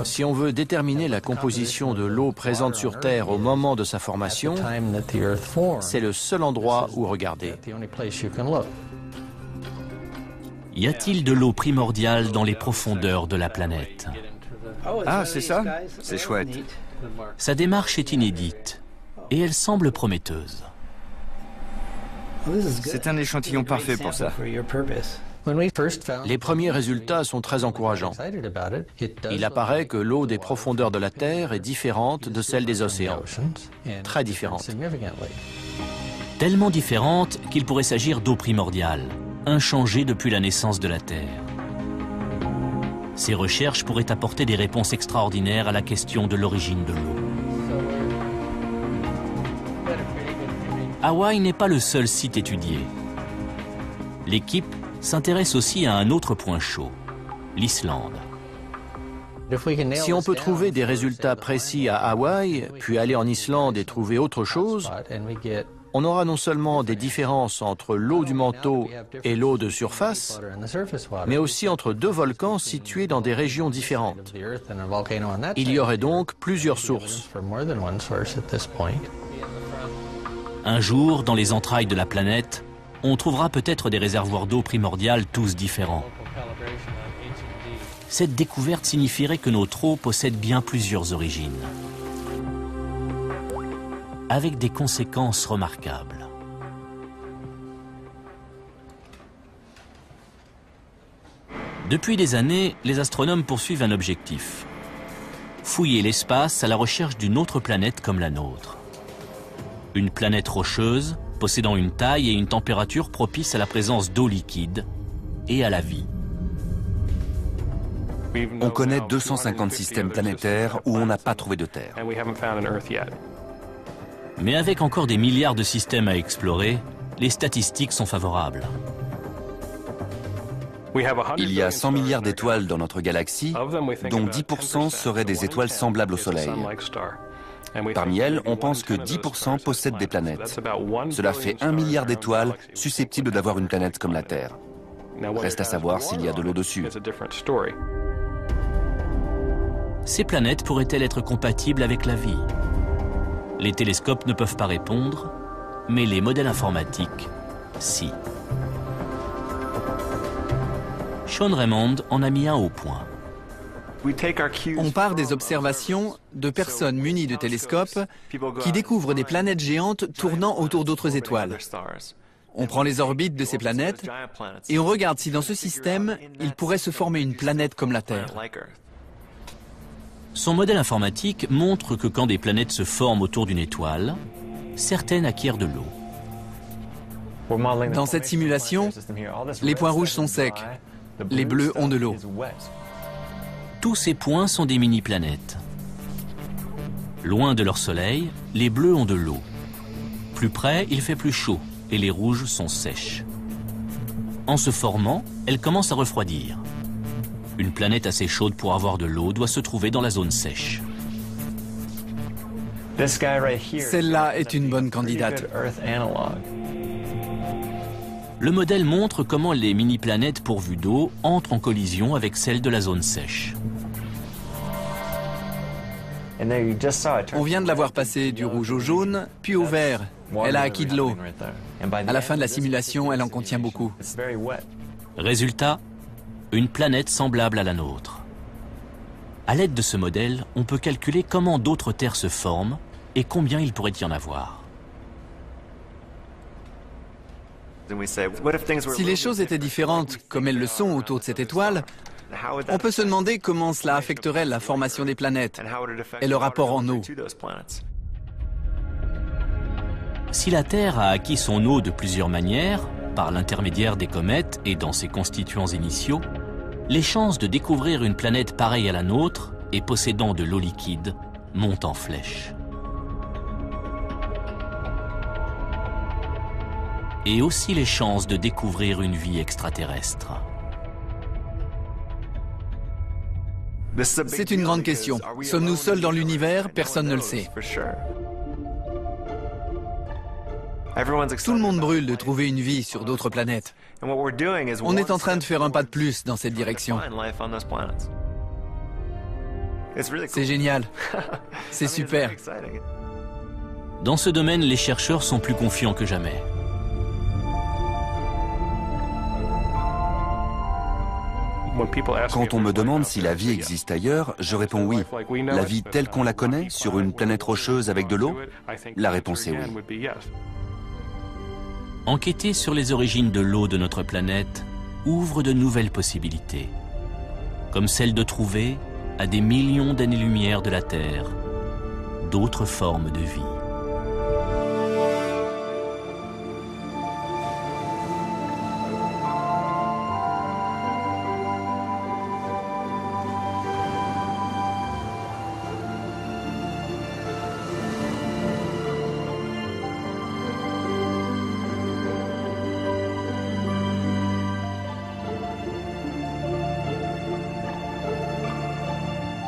Si on veut déterminer la composition de l'eau présente sur Terre au moment de sa formation, c'est le seul endroit où regarder. Y a-t-il de l'eau primordiale dans les profondeurs de la planète? Ah, c'est ça? C'est chouette. Sa démarche est inédite et elle semble prometteuse. C'est un échantillon parfait pour ça. Les premiers résultats sont très encourageants. Il apparaît que l'eau des profondeurs de la Terre est différente de celle des océans. Très différente. Tellement différente qu'il pourrait s'agir d'eau primordiale, inchangée depuis la naissance de la Terre. Ces recherches pourraient apporter des réponses extraordinaires à la question de l'origine de l'eau. Hawaï n'est pas le seul site étudié. L'équipe s'intéresse aussi à un autre point chaud, l'Islande. Si on peut trouver des résultats précis à Hawaï, puis aller en Islande et trouver autre chose, on aura non seulement des différences entre l'eau du manteau et l'eau de surface, mais aussi entre deux volcans situés dans des régions différentes. Il y aurait donc plusieurs sources. Un jour, dans les entrailles de la planète, on trouvera peut-être des réservoirs d'eau primordiales tous différents. Cette découverte signifierait que notre eau possède bien plusieurs origines, avec des conséquences remarquables. Depuis des années, les astronomes poursuivent un objectif: fouiller l'espace à la recherche d'une autre planète comme la nôtre. Une planète rocheuse, possédant une taille et une température propices à la présence d'eau liquide et à la vie. On connaît 250 systèmes planétaires où on n'a pas trouvé de Terre. Mais avec encore des milliards de systèmes à explorer, les statistiques sont favorables. Il y a 100 milliards d'étoiles dans notre galaxie, dont 10% seraient des étoiles semblables au Soleil. Parmi elles, on pense que 10% possèdent des planètes. Cela fait 1 milliard d'étoiles susceptibles d'avoir une planète comme la Terre. Reste à savoir s'il y a de l'eau dessus. Ces planètes pourraient-elles être compatibles avec la vie? Les télescopes ne peuvent pas répondre, mais les modèles informatiques, si. Sean Raymond en a mis un au point. On part des observations de personnes munies de télescopes qui découvrent des planètes géantes tournant autour d'autres étoiles. On prend les orbites de ces planètes et on regarde si dans ce système, il pourrait se former une planète comme la Terre. Son modèle informatique montre que quand des planètes se forment autour d'une étoile, certaines acquièrent de l'eau. Dans cette simulation, les points rouges sont secs, les bleus ont de l'eau. Tous ces points sont des mini-planètes. Loin de leur soleil, les bleus ont de l'eau. Plus près, il fait plus chaud et les rouges sont sèches. En se formant, elles commencent à refroidir. Une planète assez chaude pour avoir de l'eau doit se trouver dans la zone sèche. Celle-là est une bonne candidate. Le modèle montre comment les mini-planètes pourvues d'eau entrent en collision avec celles de la zone sèche. On vient de la voir passer du rouge au jaune, puis au vert. Elle a acquis de l'eau. À la fin de la simulation, elle en contient beaucoup. Résultat, une planète semblable à la nôtre. À l'aide de ce modèle, on peut calculer comment d'autres terres se forment et combien il pourrait y en avoir. Si les choses étaient différentes, comme elles le sont autour de cette étoile, on peut se demander comment cela affecterait la formation des planètes et le rapport en eau. Si la Terre a acquis son eau de plusieurs manières, par l'intermédiaire des comètes et dans ses constituants initiaux, les chances de découvrir une planète pareille à la nôtre et possédant de l'eau liquide montent en flèche. Et aussi les chances de découvrir une vie extraterrestre. C'est une grande question. Sommes-nous seuls dans l'univers? Personne ne le sait. Tout le monde brûle de trouver une vie sur d'autres planètes. On est en train de faire un pas de plus dans cette direction. C'est génial. C'est super. Dans ce domaine, les chercheurs sont plus confiants que jamais. Quand on me demande si la vie existe ailleurs, je réponds oui. La vie telle qu'on la connaît, sur une planète rocheuse avec de l'eau, la réponse est oui. Enquêter sur les origines de l'eau de notre planète ouvre de nouvelles possibilités, comme celle de trouver, à des millions d'années-lumière de la Terre, d'autres formes de vie.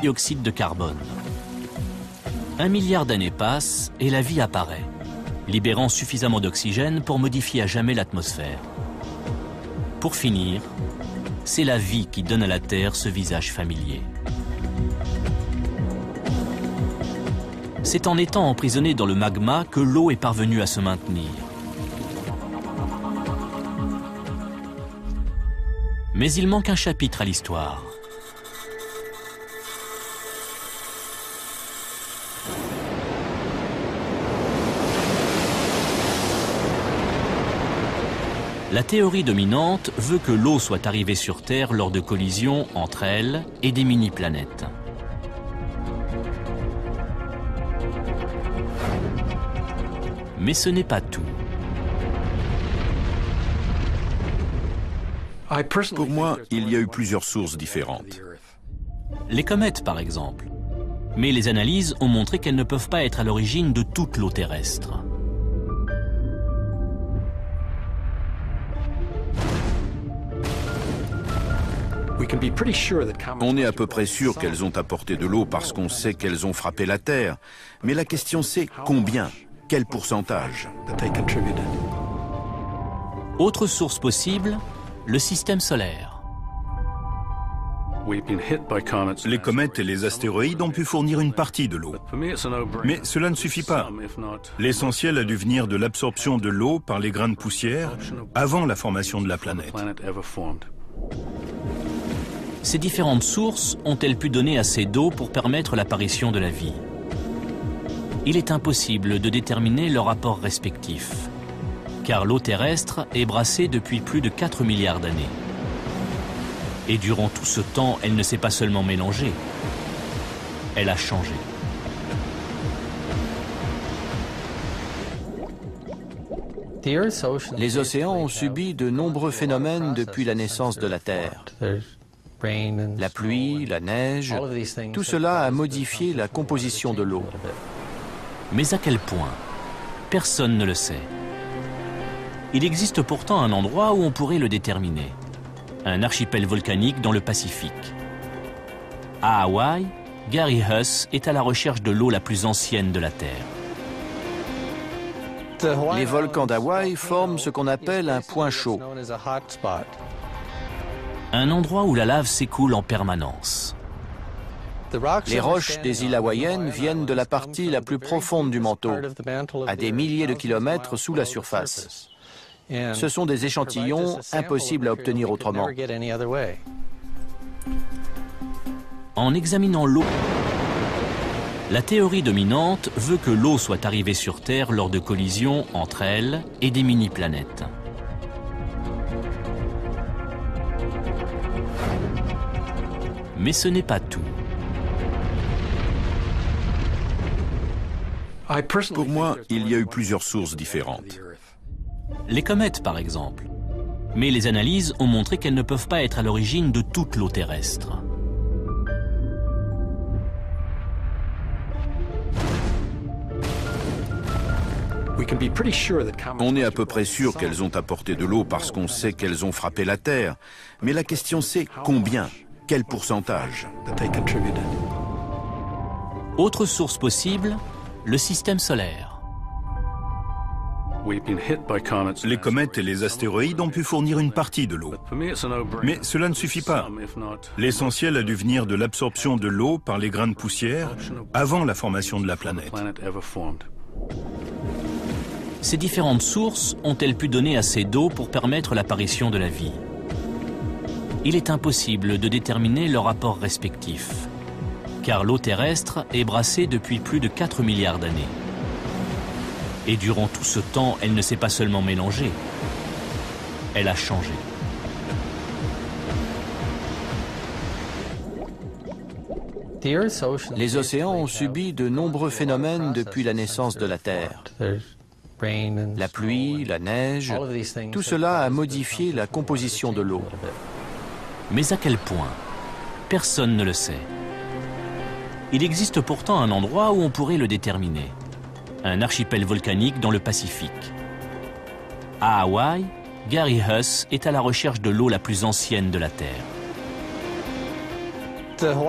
dioxyde de carbone. 1 milliard d'années passent et la vie apparaît, libérant suffisamment d'oxygène pour modifier à jamais l'atmosphère. Pour finir, c'est la vie qui donne à la Terre ce visage familier. C'est en étant emprisonnée dans le magma que l'eau est parvenue à se maintenir. Mais il manque un chapitre à l'histoire. La théorie dominante veut que l'eau soit arrivée sur Terre lors de collisions entre elle et des mini-planètes. Mais ce n'est pas tout. Pour moi, il y a eu plusieurs sources différentes. Les comètes, par exemple. Mais les analyses ont montré qu'elles ne peuvent pas être à l'origine de toute l'eau terrestre. On est à peu près sûr qu'elles ont apporté de l'eau parce qu'on sait qu'elles ont frappé la Terre. Mais la question c'est combien? Quel pourcentage? Autre source possible, le système solaire. Les comètes et les astéroïdes ont pu fournir une partie de l'eau. Mais cela ne suffit pas. L'essentiel a dû venir de l'absorption de l'eau par les grains de poussière avant la formation de la planète. Ces différentes sources ont-elles pu donner assez d'eau pour permettre l'apparition de la vie? Il est impossible de déterminer leur rapport respectif, car l'eau terrestre est brassée depuis plus de 4 milliards d'années. Et durant tout ce temps, elle ne s'est pas seulement mélangée, elle a changé. Les océans ont subi de nombreux phénomènes depuis la naissance de la Terre. La pluie, la neige, tout cela a modifié la composition de l'eau. Mais à quel point? Personne ne le sait. Il existe pourtant un endroit où on pourrait le déterminer. Un archipel volcanique dans le Pacifique. À Hawaï, Gary Huss est à la recherche de l'eau la plus ancienne de la Terre. Les volcans d'Hawaï forment ce qu'on appelle un point chaud. Un endroit où la lave s'écoule en permanence. Les roches des îles hawaïennes viennent de la partie la plus profonde du manteau, à des milliers de kilomètres sous la surface. Ce sont des échantillons impossibles à obtenir autrement. En examinant l'eau, la théorie dominante veut que l'eau soit arrivée sur Terre lors de collisions entre elle et des mini-planètes. Mais ce n'est pas tout. Pour moi, il y a eu plusieurs sources différentes. Les comètes, par exemple. Mais les analyses ont montré qu'elles ne peuvent pas être à l'origine de toute l'eau terrestre. On est à peu près sûr qu'elles ont apporté de l'eau parce qu'on sait qu'elles ont frappé la Terre. Mais la question c'est combien? Quel pourcentage? Autre source possible, le système solaire. Les comètes et les astéroïdes ont pu fournir une partie de l'eau. Mais cela ne suffit pas. L'essentiel a dû venir de l'absorption de l'eau par les grains de poussière avant la formation de la planète. Ces différentes sources ont-elles pu donner assez d'eau pour permettre l'apparition de la vie? Il est impossible de déterminer leur rapport respectif, car l'eau terrestre est brassée depuis plus de 4 milliards d'années. Et durant tout ce temps, elle ne s'est pas seulement mélangée, elle a changé. Les océans ont subi de nombreux phénomènes depuis la naissance de la Terre. La pluie, la neige, tout cela a modifié la composition de l'eau. Mais à quel point? Personne ne le sait. Il existe pourtant un endroit où on pourrait le déterminer. Un archipel volcanique dans le Pacifique. À Hawaï, Gary Huss est à la recherche de l'eau la plus ancienne de la Terre.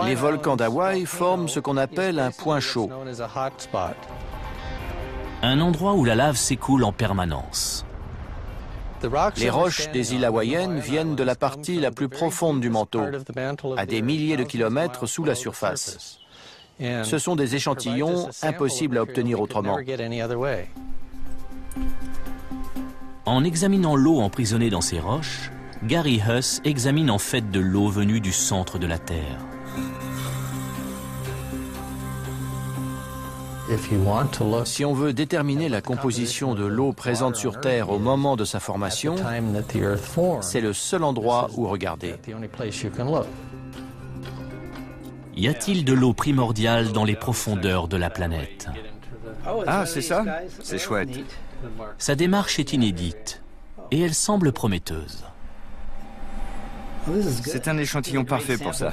Les volcans d'Hawaï forment ce qu'on appelle un point chaud. Un endroit où la lave s'écoule en permanence. Les roches des îles hawaïennes viennent de la partie la plus profonde du manteau, à des milliers de kilomètres sous la surface. Ce sont des échantillons impossibles à obtenir autrement. En examinant l'eau emprisonnée dans ces roches, Gary Huss examine en fait de l'eau venue du centre de la Terre. Si on veut déterminer la composition de l'eau présente sur Terre au moment de sa formation, c'est le seul endroit où regarder. Y a-t-il de l'eau primordiale dans les profondeurs de la planète? Ah, c'est ça? C'est chouette. Sa démarche est inédite et elle semble prometteuse. C'est un échantillon parfait pour ça.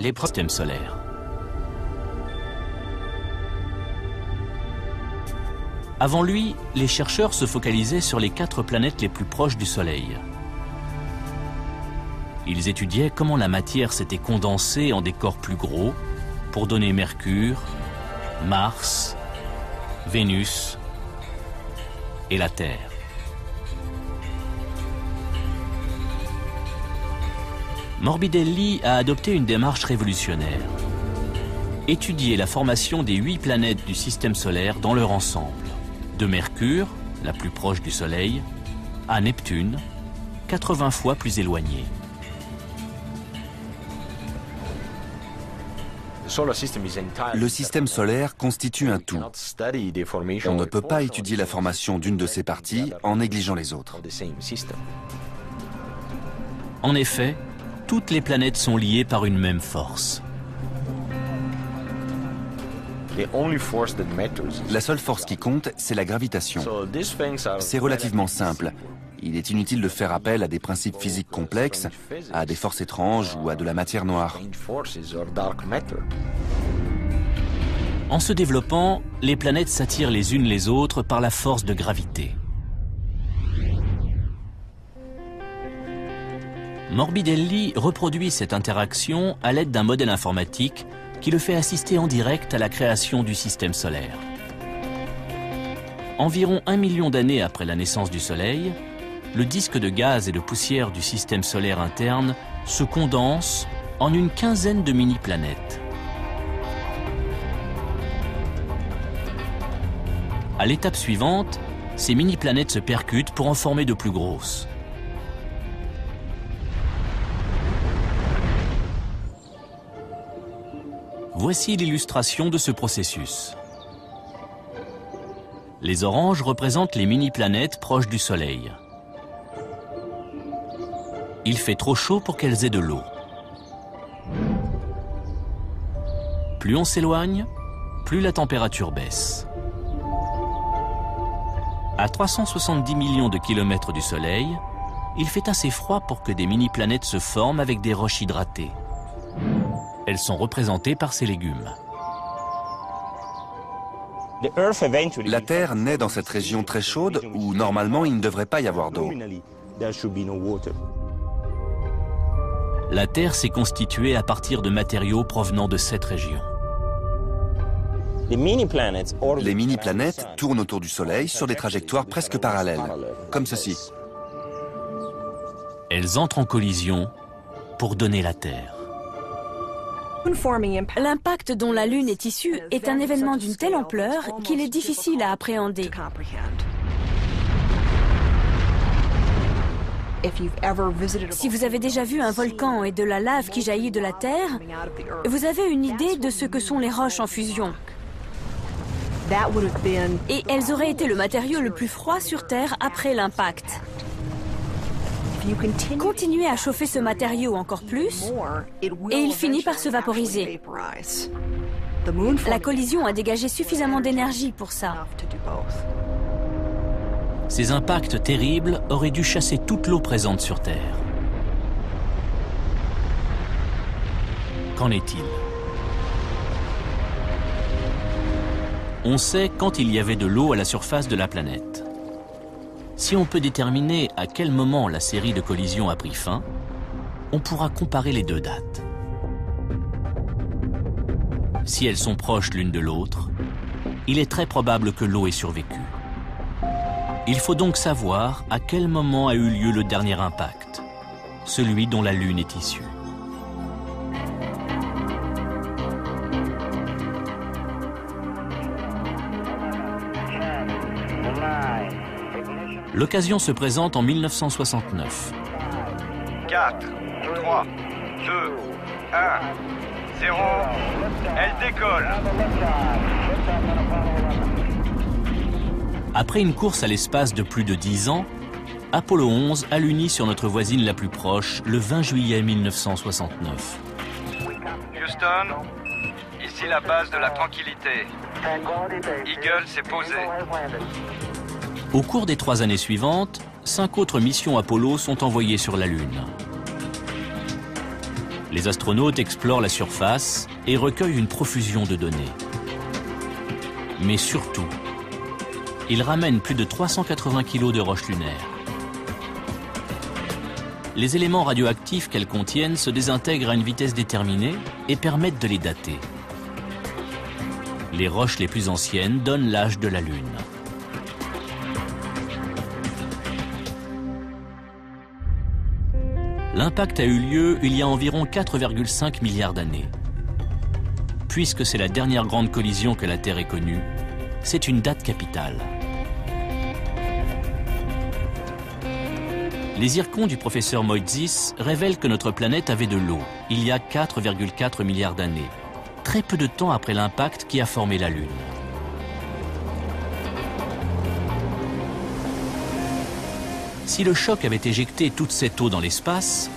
Les systèmes solaires. Avant lui, les chercheurs se focalisaient sur les 4 planètes les plus proches du Soleil. Ils étudiaient comment la matière s'était condensée en des corps plus gros pour donner Mercure, Mars, Vénus et la Terre. Morbidelli a adopté une démarche révolutionnaire. Étudier la formation des 8 planètes du système solaire dans leur ensemble. De Mercure, la plus proche du Soleil, à Neptune, 80 fois plus éloignée. Le système solaire constitue un tout. On ne peut pas étudier la formation d'une de ses parties en négligeant les autres. En effet, toutes les planètes sont liées par une même force. La seule force qui compte, c'est la gravitation. C'est relativement simple. Il est inutile de faire appel à des principes physiques complexes, à des forces étranges ou à de la matière noire. En se développant, les planètes s'attirent les unes les autres par la force de gravité. Morbidelli reproduit cette interaction à l'aide d'un modèle informatique qui le fait assister en direct à la création du système solaire. Environ 1 million d'années après la naissance du Soleil, le disque de gaz et de poussière du système solaire interne se condense en une quinzaine de mini-planètes. À l'étape suivante, ces mini-planètes se percutent pour en former de plus grosses. Voici l'illustration de ce processus. Les oranges représentent les mini-planètes proches du Soleil. Il fait trop chaud pour qu'elles aient de l'eau. Plus on s'éloigne, plus la température baisse. À 370 millions de kilomètres du Soleil, il fait assez froid pour que des mini-planètes se forment avec des roches hydratées. Elles sont représentées par ces légumes. La Terre naît dans cette région très chaude où normalement il ne devrait pas y avoir d'eau. La Terre s'est constituée à partir de matériaux provenant de cette région. Les mini-planètes tournent autour du Soleil sur des trajectoires presque parallèles, comme ceci. Elles entrent en collision pour donner la Terre. L'impact dont la Lune est issue est un événement d'une telle ampleur qu'il est difficile à appréhender. Si vous avez déjà vu un volcan et de la lave qui jaillit de la Terre, vous avez une idée de ce que sont les roches en fusion. Et elles auraient été le matériau le plus froid sur Terre après l'impact. Continuez à chauffer ce matériau encore plus et il finit par se vaporiser. La collision a dégagé suffisamment d'énergie pour ça. Ces impacts terribles auraient dû chasser toute l'eau présente sur Terre. Qu'en est-il? On sait quand il y avait de l'eau à la surface de la planète. Si on peut déterminer à quel moment la série de collisions a pris fin, on pourra comparer les deux dates. Si elles sont proches l'une de l'autre, il est très probable que l'eau ait survécu. Il faut donc savoir à quel moment a eu lieu le dernier impact, celui dont la Lune est issue. L'occasion se présente en 1969. 4, 3, 2, 1, 0, elle décolle. Après une course à l'espace de plus de 10 ans, Apollo 11 a l'uni sur notre voisine la plus proche le 20 juillet 1969. Houston, ici la base de la tranquillité. Eagle s'est posé. Au cours des 3 années suivantes, 5 autres missions Apollo sont envoyées sur la Lune. Les astronautes explorent la surface et recueillent une profusion de données. Mais surtout, ils ramènent plus de 380 kg de roches lunaires. Les éléments radioactifs qu'elles contiennent se désintègrent à une vitesse déterminée et permettent de les dater. Les roches les plus anciennes donnent l'âge de la Lune. L'impact a eu lieu il y a environ 4,5 milliards d'années. Puisque c'est la dernière grande collision que la Terre ait connue, c'est une date capitale. Les zircons du professeur Moitzis révèlent que notre planète avait de l'eau il y a 4,4 milliards d'années, très peu de temps après l'impact qui a formé la Lune. Si le choc avait éjecté toute cette eau dans l'espace,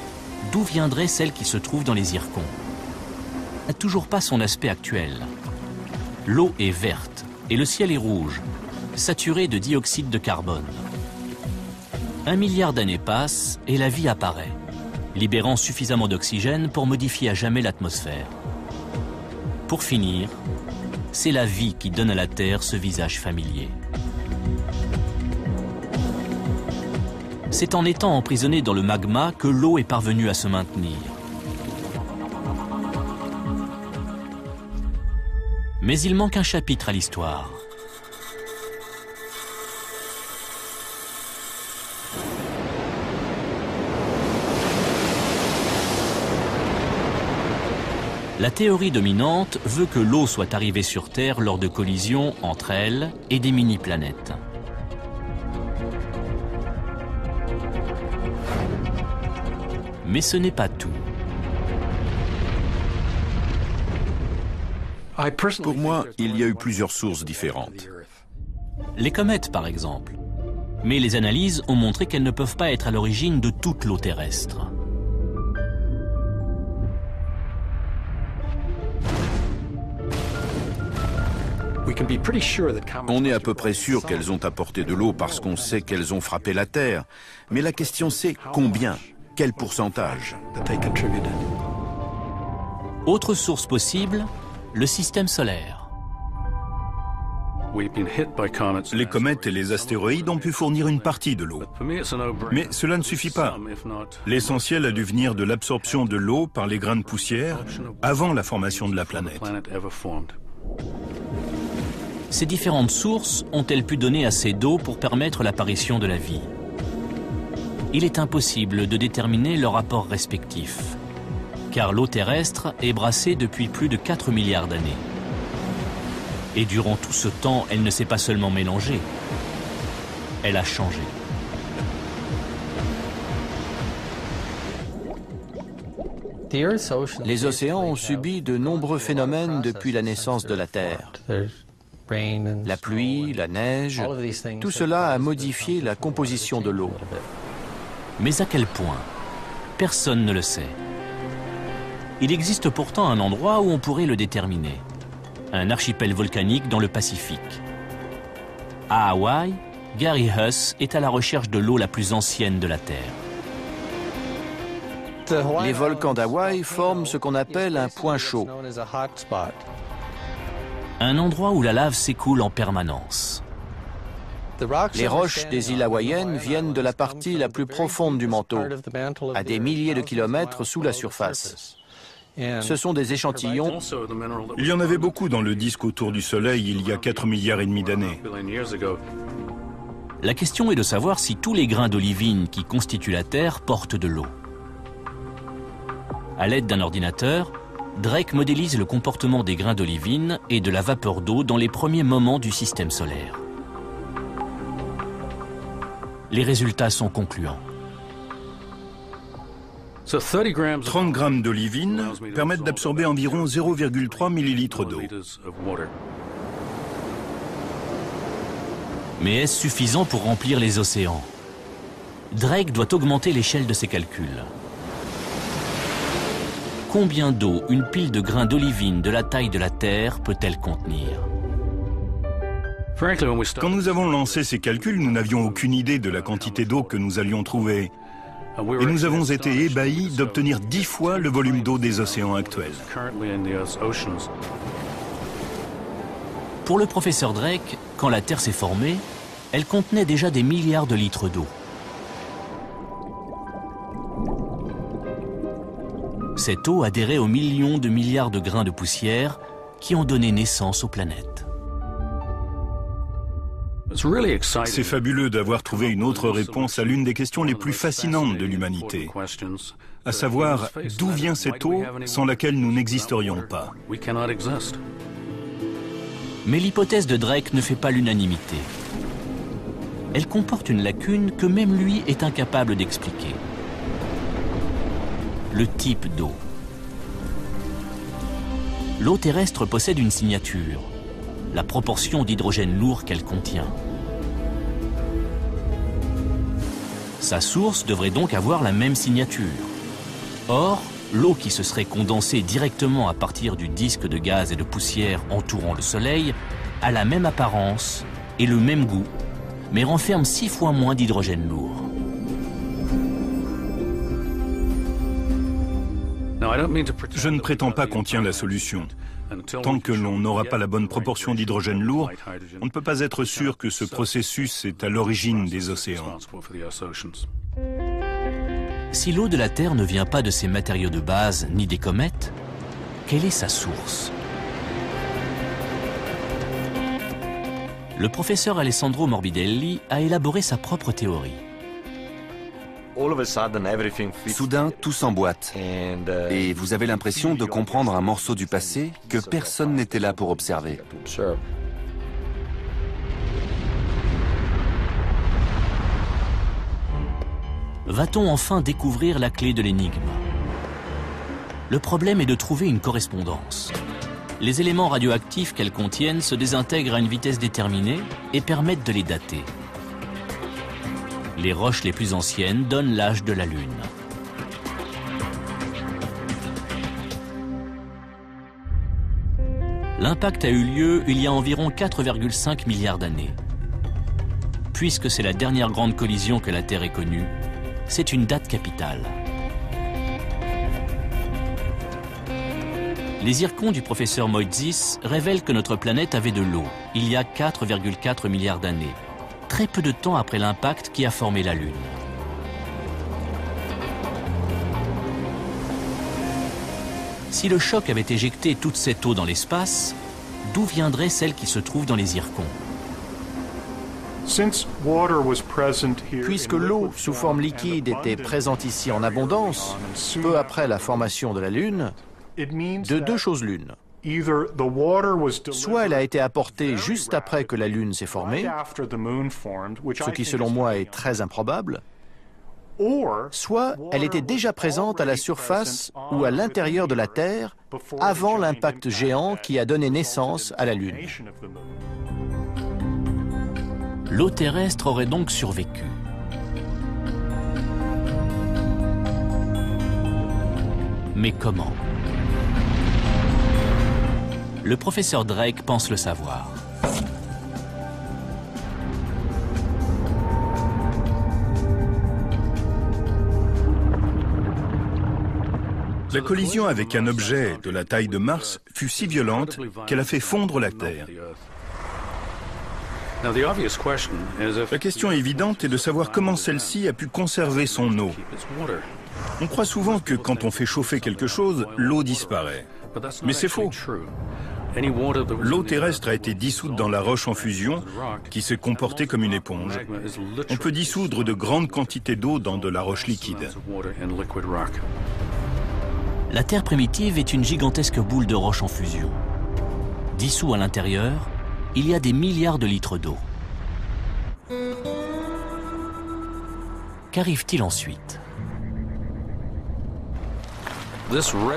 d'où viendrait celle qui se trouve dans les zircons? Elle n'a toujours pas son aspect actuel. L'eau est verte et le ciel est rouge, saturé de dioxyde de carbone. 1 milliard d'années passent et la vie apparaît, libérant suffisamment d'oxygène pour modifier à jamais l'atmosphère. Pour finir, c'est la vie qui donne à la Terre ce visage familier. C'est en étant emprisonnée dans le magma que l'eau est parvenue à se maintenir. Mais il manque un chapitre à l'histoire. La théorie dominante veut que l'eau soit arrivée sur Terre lors de collisions entre elle et des mini-planètes. Mais ce n'est pas tout. Pour moi, il y a eu plusieurs sources différentes. Les comètes, par exemple. Mais les analyses ont montré qu'elles ne peuvent pas être à l'origine de toute l'eau terrestre. On est à peu près sûr qu'elles ont apporté de l'eau parce qu'on sait qu'elles ont frappé la Terre. Mais la question c'est combien ? Quel pourcentage? Autre source possible, le système solaire. Les comètes et les astéroïdes ont pu fournir une partie de l'eau. Mais cela ne suffit pas. L'essentiel a dû venir de l'absorption de l'eau par les grains de poussière avant la formation de la planète. Ces différentes sources ont-elles pu donner assez d'eau pour permettre l'apparition de la vie? Il est impossible de déterminer leur rapport respectif, car l'eau terrestre est brassée depuis plus de 4 milliards d'années. Et durant tout ce temps, elle ne s'est pas seulement mélangée, elle a changé. Les océans ont subi de nombreux phénomènes depuis la naissance de la Terre. La pluie, la neige, tout cela a modifié la composition de l'eau. Mais à quel point? Personne ne le sait. Il existe pourtant un endroit où on pourrait le déterminer. Un archipel volcanique dans le Pacifique. À Hawaï, Gary Huss est à la recherche de l'eau la plus ancienne de la Terre. Les volcans d'Hawaï forment ce qu'on appelle un point chaud. Un endroit où la lave s'écoule en permanence. Les roches des îles hawaïennes viennent de la partie la plus profonde du manteau, à des milliers de kilomètres sous la surface. Ce sont des échantillons. Il y en avait beaucoup dans le disque autour du Soleil il y a 4,5 milliards d'années. La question est de savoir si tous les grains d'olivine qui constituent la Terre portent de l'eau. À l'aide d'un ordinateur, Drake modélise le comportement des grains d'olivine et de la vapeur d'eau dans les premiers moments du système solaire. Les résultats sont concluants. 30 grammes d'olivine permettent d'absorber environ 0,3 millilitres d'eau. Mais est-ce suffisant pour remplir les océans? Drake doit augmenter l'échelle de ses calculs. Combien d'eau une pile de grains d'olivine de la taille de la Terre peut-elle contenir? Quand nous avons lancé ces calculs, nous n'avions aucune idée de la quantité d'eau que nous allions trouver. Et nous avons été ébahis d'obtenir 10 fois le volume d'eau des océans actuels. Pour le professeur Drake, quand la Terre s'est formée, elle contenait déjà des milliards de litres d'eau. Cette eau adhérait aux millions de milliards de grains de poussière qui ont donné naissance aux planètes. C'est fabuleux d'avoir trouvé une autre réponse à l'une des questions les plus fascinantes de l'humanité, à savoir d'où vient cette eau sans laquelle nous n'existerions pas. Mais l'hypothèse de Drake ne fait pas l'unanimité. Elle comporte une lacune que même lui est incapable d'expliquer. Le type d'eau. L'eau terrestre possède une signature, la proportion d'hydrogène lourd qu'elle contient. Sa source devrait donc avoir la même signature. Or, l'eau qui se serait condensée directement à partir du disque de gaz et de poussière entourant le Soleil a la même apparence et le même goût, mais renferme 6 fois moins d'hydrogène lourd. Je ne prétends pas qu'on tient la solution. Tant que l'on n'aura pas la bonne proportion d'hydrogène lourd, on ne peut pas être sûr que ce processus est à l'origine des océans. Si l'eau de la Terre ne vient pas de ses matériaux de base ni des comètes, quelle est sa source? Le professeur Alessandro Morbidelli a élaboré sa propre théorie. Soudain, tout s'emboîte. Et vous avez l'impression de comprendre un morceau du passé que personne n'était là pour observer. Va-t-on enfin découvrir la clé de l'énigme? Le problème est de trouver une correspondance. Les éléments radioactifs qu'elles contiennent se désintègrent à une vitesse déterminée et permettent de les dater. Les roches les plus anciennes donnent l'âge de la Lune. L'impact a eu lieu il y a environ 4,5 milliards d'années. Puisque c'est la dernière grande collision que la Terre ait connue, c'est une date capitale. Les zircons du professeur Moitzis révèlent que notre planète avait de l'eau il y a 4,4 milliards d'années, très peu de temps après l'impact qui a formé la Lune. Si le choc avait éjecté toute cette eau dans l'espace, d'où viendrait celle qui se trouve dans les zircons? Puisque l'eau sous forme liquide était présente ici en abondance, peu après la formation de la Lune, de deux choses l'une. Soit elle a été apportée juste après que la Lune s'est formée, ce qui selon moi est très improbable, soit elle était déjà présente à la surface ou à l'intérieur de la Terre avant l'impact géant qui a donné naissance à la Lune. L'eau terrestre aurait donc survécu. Mais comment? Le professeur Drake pense le savoir. La collision avec un objet de la taille de Mars fut si violente qu'elle a fait fondre la Terre. La question évidente est de savoir comment celle-ci a pu conserver son eau. On croit souvent que quand on fait chauffer quelque chose, l'eau disparaît. Mais c'est faux. L'eau terrestre a été dissoute dans la roche en fusion, qui s'est comportée comme une éponge. On peut dissoudre de grandes quantités d'eau dans de la roche liquide. La Terre primitive est une gigantesque boule de roche en fusion. Dissous à l'intérieur, il y a des milliards de litres d'eau. Qu'arrive-t-il ensuite?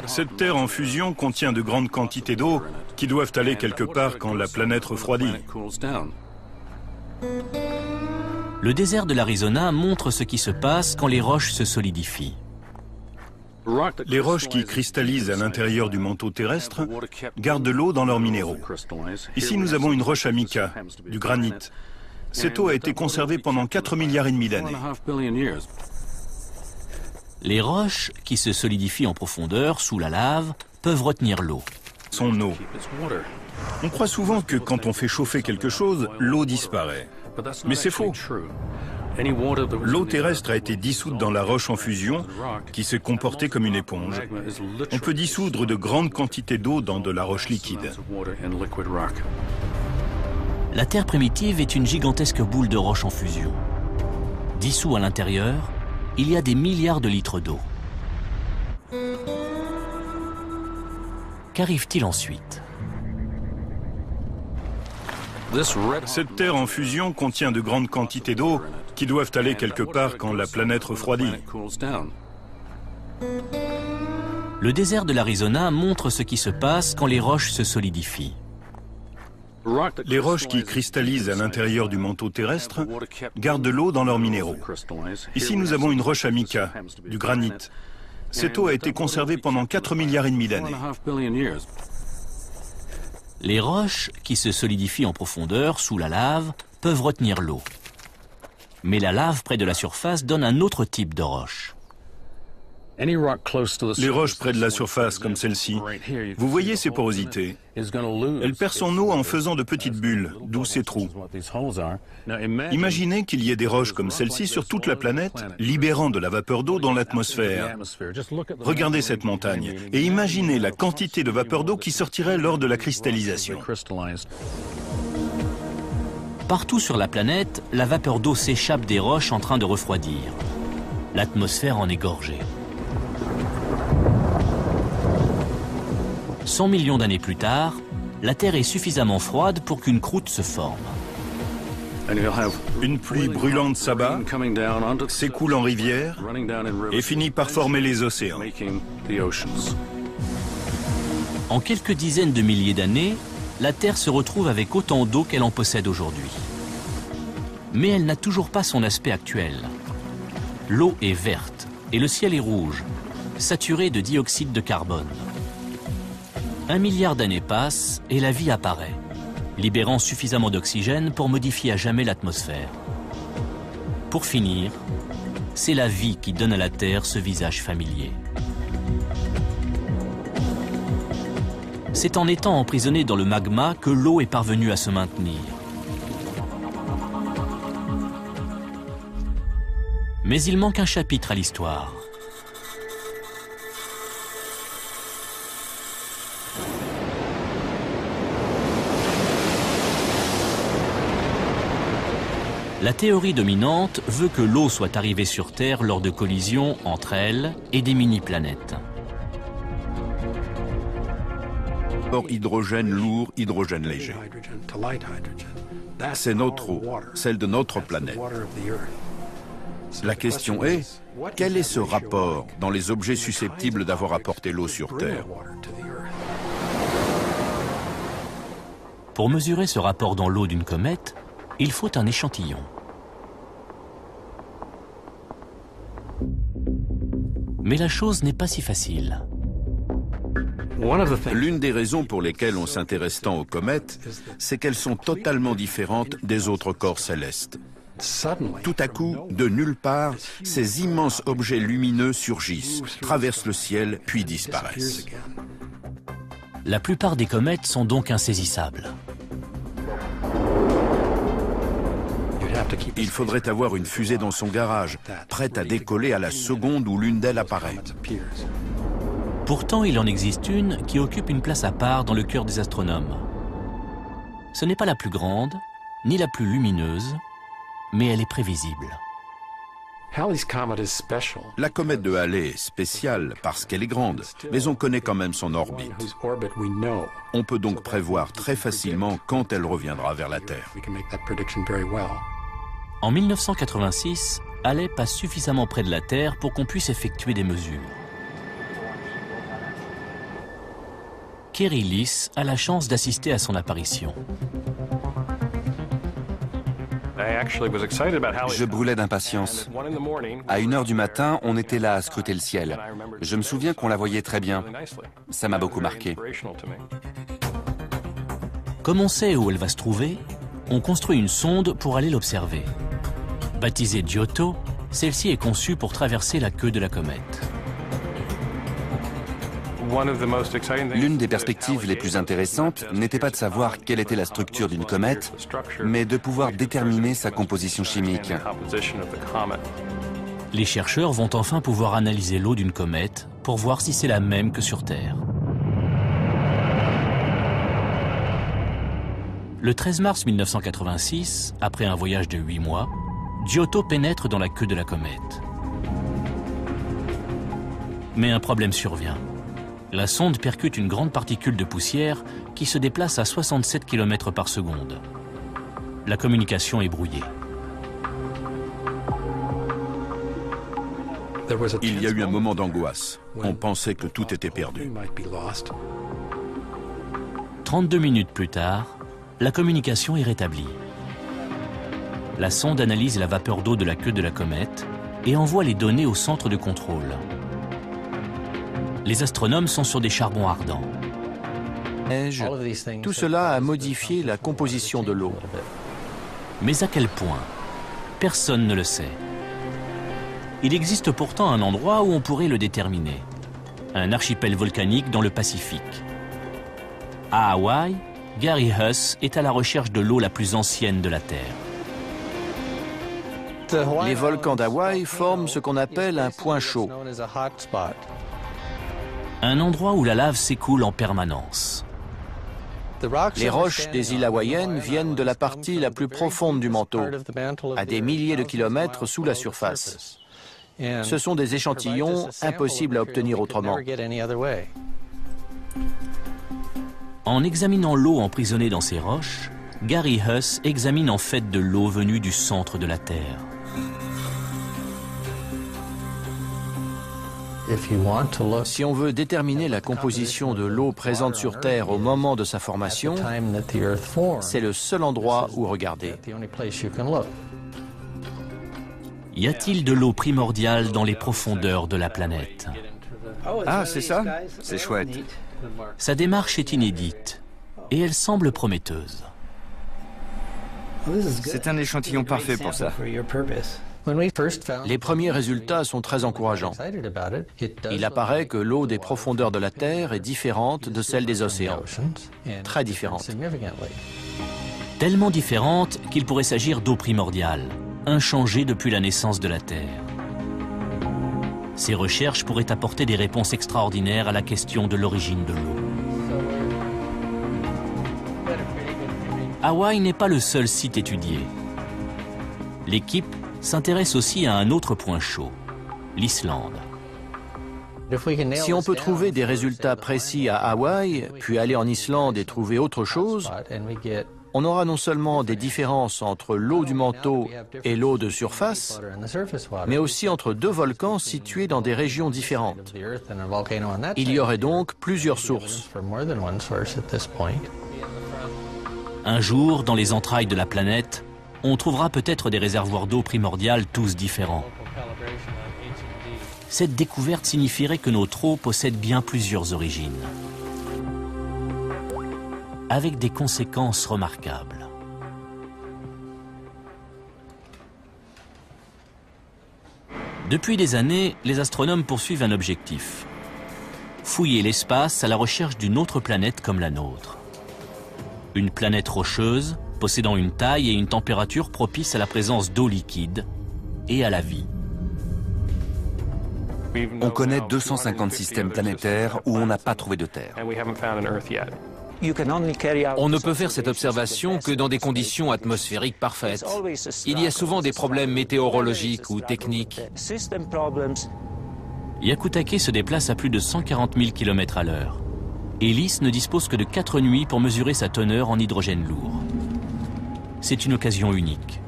Cette Terre en fusion contient de grandes quantités d'eau qui doivent aller quelque part quand la planète refroidit. Le désert de l'Arizona montre ce qui se passe quand les roches se solidifient. Les roches qui cristallisent à l'intérieur du manteau terrestre gardent l'eau dans leurs minéraux. Ici, nous avons une roche à mica, du granit. Cette eau a été conservée pendant 4,5 milliards d'années. Les roches, qui se solidifient en profondeur sous la lave, peuvent retenir l'eau. Son eau. On croit souvent que quand on fait chauffer quelque chose, l'eau disparaît. Mais c'est faux. L'eau terrestre a été dissoute dans la roche en fusion, qui s'est comportée comme une éponge. On peut dissoudre de grandes quantités d'eau dans de la roche liquide. La Terre primitive est une gigantesque boule de roche en fusion. Dissous à l'intérieur, il y a des milliards de litres d'eau. Qu'arrive-t-il ensuite? Cette Terre en fusion contient de grandes quantités d'eau qui doivent aller quelque part quand la planète refroidit. Le désert de l'Arizona montre ce qui se passe quand les roches se solidifient. Les roches qui cristallisent à l'intérieur du manteau terrestre gardent l'eau dans leurs minéraux. Ici, nous avons une roche à mica, du granit. Cette eau a été conservée pendant 4,5 milliards d'années. Les roches, qui se solidifient en profondeur sous la lave, peuvent retenir l'eau. Mais la lave près de la surface donne un autre type de roche. Les roches près de la surface, comme celle-ci, vous voyez ces porosités. Elle perd son eau en faisant de petites bulles, d'où ces trous. Imaginez qu'il y ait des roches comme celle-ci sur toute la planète, libérant de la vapeur d'eau dans l'atmosphère. Regardez cette montagne et imaginez la quantité de vapeur d'eau qui sortirait lors de la cristallisation. Partout sur la planète, la vapeur d'eau s'échappe des roches en train de refroidir. L'atmosphère en est gorgée. 100 millions d'années plus tard, la Terre est suffisamment froide pour qu'une croûte se forme. Une pluie brûlante s'abat, s'écoule en rivière et finit par former les océans. En quelques dizaines de milliers d'années, la Terre se retrouve avec autant d'eau qu'elle en possède aujourd'hui. Mais elle n'a toujours pas son aspect actuel. L'eau est verte et le ciel est rouge, saturé de dioxyde de carbone. 1 milliard d'années passent et la vie apparaît, libérant suffisamment d'oxygène pour modifier à jamais l'atmosphère. Pour finir, c'est la vie qui donne à la Terre ce visage familier. C'est en étant emprisonnée dans le magma que l'eau est parvenue à se maintenir. Mais il manque un chapitre à l'histoire. La théorie dominante veut que l'eau soit arrivée sur Terre lors de collisions entre elle et des mini-planètes. Hydrogène lourd, hydrogène léger. C'est notre eau, celle de notre planète. La question est, quel est ce rapport dans les objets susceptibles d'avoir apporté l'eau sur Terre? Pour mesurer ce rapport dans l'eau d'une comète, il faut un échantillon. Mais la chose n'est pas si facile. L'une des raisons pour lesquelles on s'intéresse tant aux comètes, c'est qu'elles sont totalement différentes des autres corps célestes. Tout à coup, de nulle part, ces immenses objets lumineux surgissent, traversent le ciel, puis disparaissent. La plupart des comètes sont donc insaisissables. Il faudrait avoir une fusée dans son garage, prête à décoller à la seconde où l'une d'elles apparaît. Pourtant, il en existe une qui occupe une place à part dans le cœur des astronomes. Ce n'est pas la plus grande, ni la plus lumineuse, mais elle est prévisible. La comète de Halley est spéciale parce qu'elle est grande, mais on connaît quand même son orbite. On peut donc prévoir très facilement quand elle reviendra vers la Terre. En 1986, Halley passe suffisamment près de la Terre pour qu'on puisse effectuer des mesures. Kerry Lys a la chance d'assister à son apparition. Je brûlais d'impatience. À 1 h du matin, on était là à scruter le ciel. Je me souviens qu'on la voyait très bien. Ça m'a beaucoup marqué. Comme on sait où elle va se trouver, on construit une sonde pour aller l'observer. Baptisée Giotto, celle-ci est conçue pour traverser la queue de la comète. L'une des perspectives les plus intéressantes n'était pas de savoir quelle était la structure d'une comète, mais de pouvoir déterminer sa composition chimique. Les chercheurs vont enfin pouvoir analyser l'eau d'une comète pour voir si c'est la même que sur Terre. Le 13 mars 1986, après un voyage de 8 mois, Giotto pénètre dans la queue de la comète. Mais un problème survient. La sonde percute une grande particule de poussière qui se déplace à 67 km par seconde. La communication est brouillée. Il y a eu un moment d'angoisse. On pensait que tout était perdu. 32 minutes plus tard, la communication est rétablie. La sonde analyse la vapeur d'eau de la queue de la comète et envoie les données au centre de contrôle. Les astronomes sont sur des charbons ardents. Tout cela a modifié la composition de l'eau. Mais à quel point? Personne ne le sait. Il existe pourtant un endroit où on pourrait le déterminer. Un archipel volcanique dans le Pacifique. À Hawaï, Gary Huss est à la recherche de l'eau la plus ancienne de la Terre. Les volcans d'Hawaï forment ce qu'on appelle un point chaud. Un endroit où la lave s'écoule en permanence. Les roches des îles hawaïennes viennent de la partie la plus profonde du manteau, à des milliers de kilomètres sous la surface. Ce sont des échantillons impossibles à obtenir autrement. En examinant l'eau emprisonnée dans ces roches, Gary Huss examine en fait de l'eau venue du centre de la Terre. Si on veut déterminer la composition de l'eau présente sur Terre au moment de sa formation, c'est le seul endroit où regarder. Y a-t-il de l'eau primordiale dans les profondeurs de la planète? Ah, c'est ça? C'est chouette. Sa démarche est inédite et elle semble prometteuse. C'est un échantillon parfait pour ça. Les premiers résultats sont très encourageants. Il apparaît que l'eau des profondeurs de la Terre est différente de celle des océans. Très différente. Tellement différente qu'il pourrait s'agir d'eau primordiale, inchangée depuis la naissance de la Terre. Ces recherches pourraient apporter des réponses extraordinaires à la question de l'origine de l'eau. Hawaï n'est pas le seul site étudié. L'équipe s'intéresse aussi à un autre point chaud, l'Islande. Si on peut trouver des résultats précis à Hawaï, puis aller en Islande et trouver autre chose, on aura non seulement des différences entre l'eau du manteau et l'eau de surface, mais aussi entre deux volcans situés dans des régions différentes. Il y aurait donc plusieurs sources. Un jour, dans les entrailles de la planète, on trouvera peut-être des réservoirs d'eau primordiale tous différents. Cette découverte signifierait que notre eau possède bien plusieurs origines, avec des conséquences remarquables. Depuis des années, les astronomes poursuivent un objectif: fouiller l'espace à la recherche d'une autre planète comme la nôtre. Une planète rocheuse, possédant une taille et une température propices à la présence d'eau liquide et à la vie. On connaît 250 systèmes planétaires où on n'a pas trouvé de Terre. On ne peut faire cette observation que dans des conditions atmosphériques parfaites. Il y a souvent des problèmes météorologiques ou techniques. Hyakutake se déplace à plus de 140 000 km à l'heure. Hélice ne dispose que de 4 nuits pour mesurer sa teneur en hydrogène lourd. C'est une occasion unique.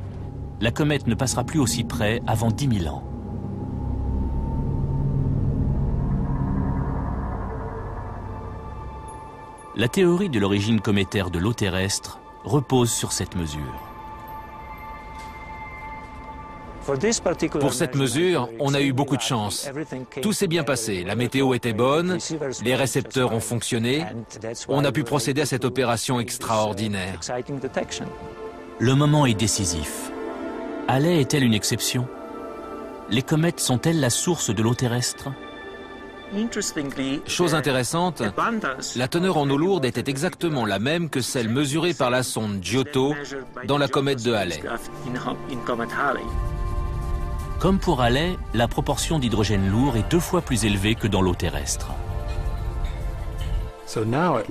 La comète ne passera plus aussi près avant 10 000 ans. La théorie de l'origine cométaire de l'eau terrestre repose sur cette mesure. Pour cette mesure, on a eu beaucoup de chance. Tout s'est bien passé, la météo était bonne, les récepteurs ont fonctionné, on a pu procéder à cette opération extraordinaire. Le moment est décisif. Halley est-elle une exception? Les comètes sont-elles la source de l'eau terrestre? Chose intéressante, la teneur en eau lourde était exactement la même que celle mesurée par la sonde Giotto dans la comète de Halley. Comme pour Halley, la proportion d'hydrogène lourd est 2 fois plus élevée que dans l'eau terrestre.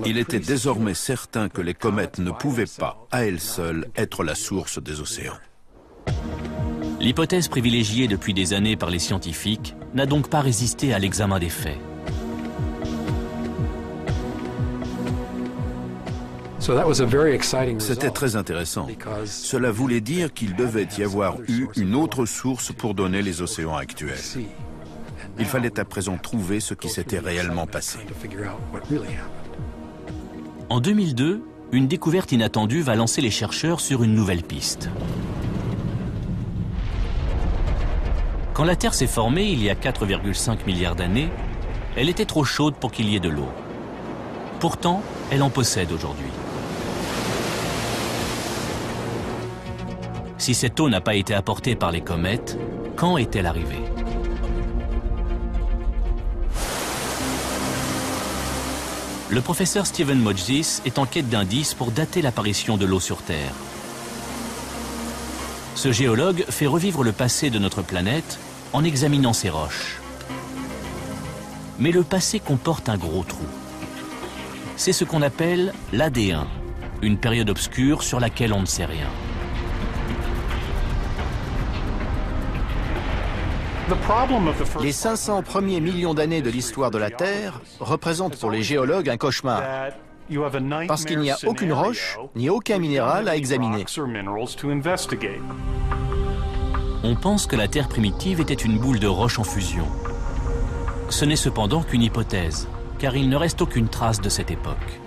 Il était désormais certain que les comètes ne pouvaient pas, à elles seules, être la source des océans. L'hypothèse privilégiée depuis des années par les scientifiques n'a donc pas résisté à l'examen des faits. C'était très intéressant. Cela voulait dire qu'il devait y avoir eu une autre source pour donner les océans actuels. Il fallait à présent trouver ce qui s'était réellement passé. En 2002, une découverte inattendue va lancer les chercheurs sur une nouvelle piste. Quand la Terre s'est formée il y a 4,5 milliards d'années, elle était trop chaude pour qu'il y ait de l'eau. Pourtant, elle en possède aujourd'hui. Si cette eau n'a pas été apportée par les comètes, quand est-elle arrivée? Le professeur Stephen Motsis est en quête d'indices pour dater l'apparition de l'eau sur Terre. Ce géologue fait revivre le passé de notre planète en examinant ses roches. Mais le passé comporte un gros trou. C'est ce qu'on appelle l'AD1, une période obscure sur laquelle on ne sait rien. Les 500 premiers millions d'années de l'histoire de la Terre représentent pour les géologues un cauchemar, parce qu'il n'y a aucune roche ni aucun minéral à examiner. On pense que la Terre primitive était une boule de roche en fusion. Ce n'est cependant qu'une hypothèse, car il ne reste aucune trace de cette époque.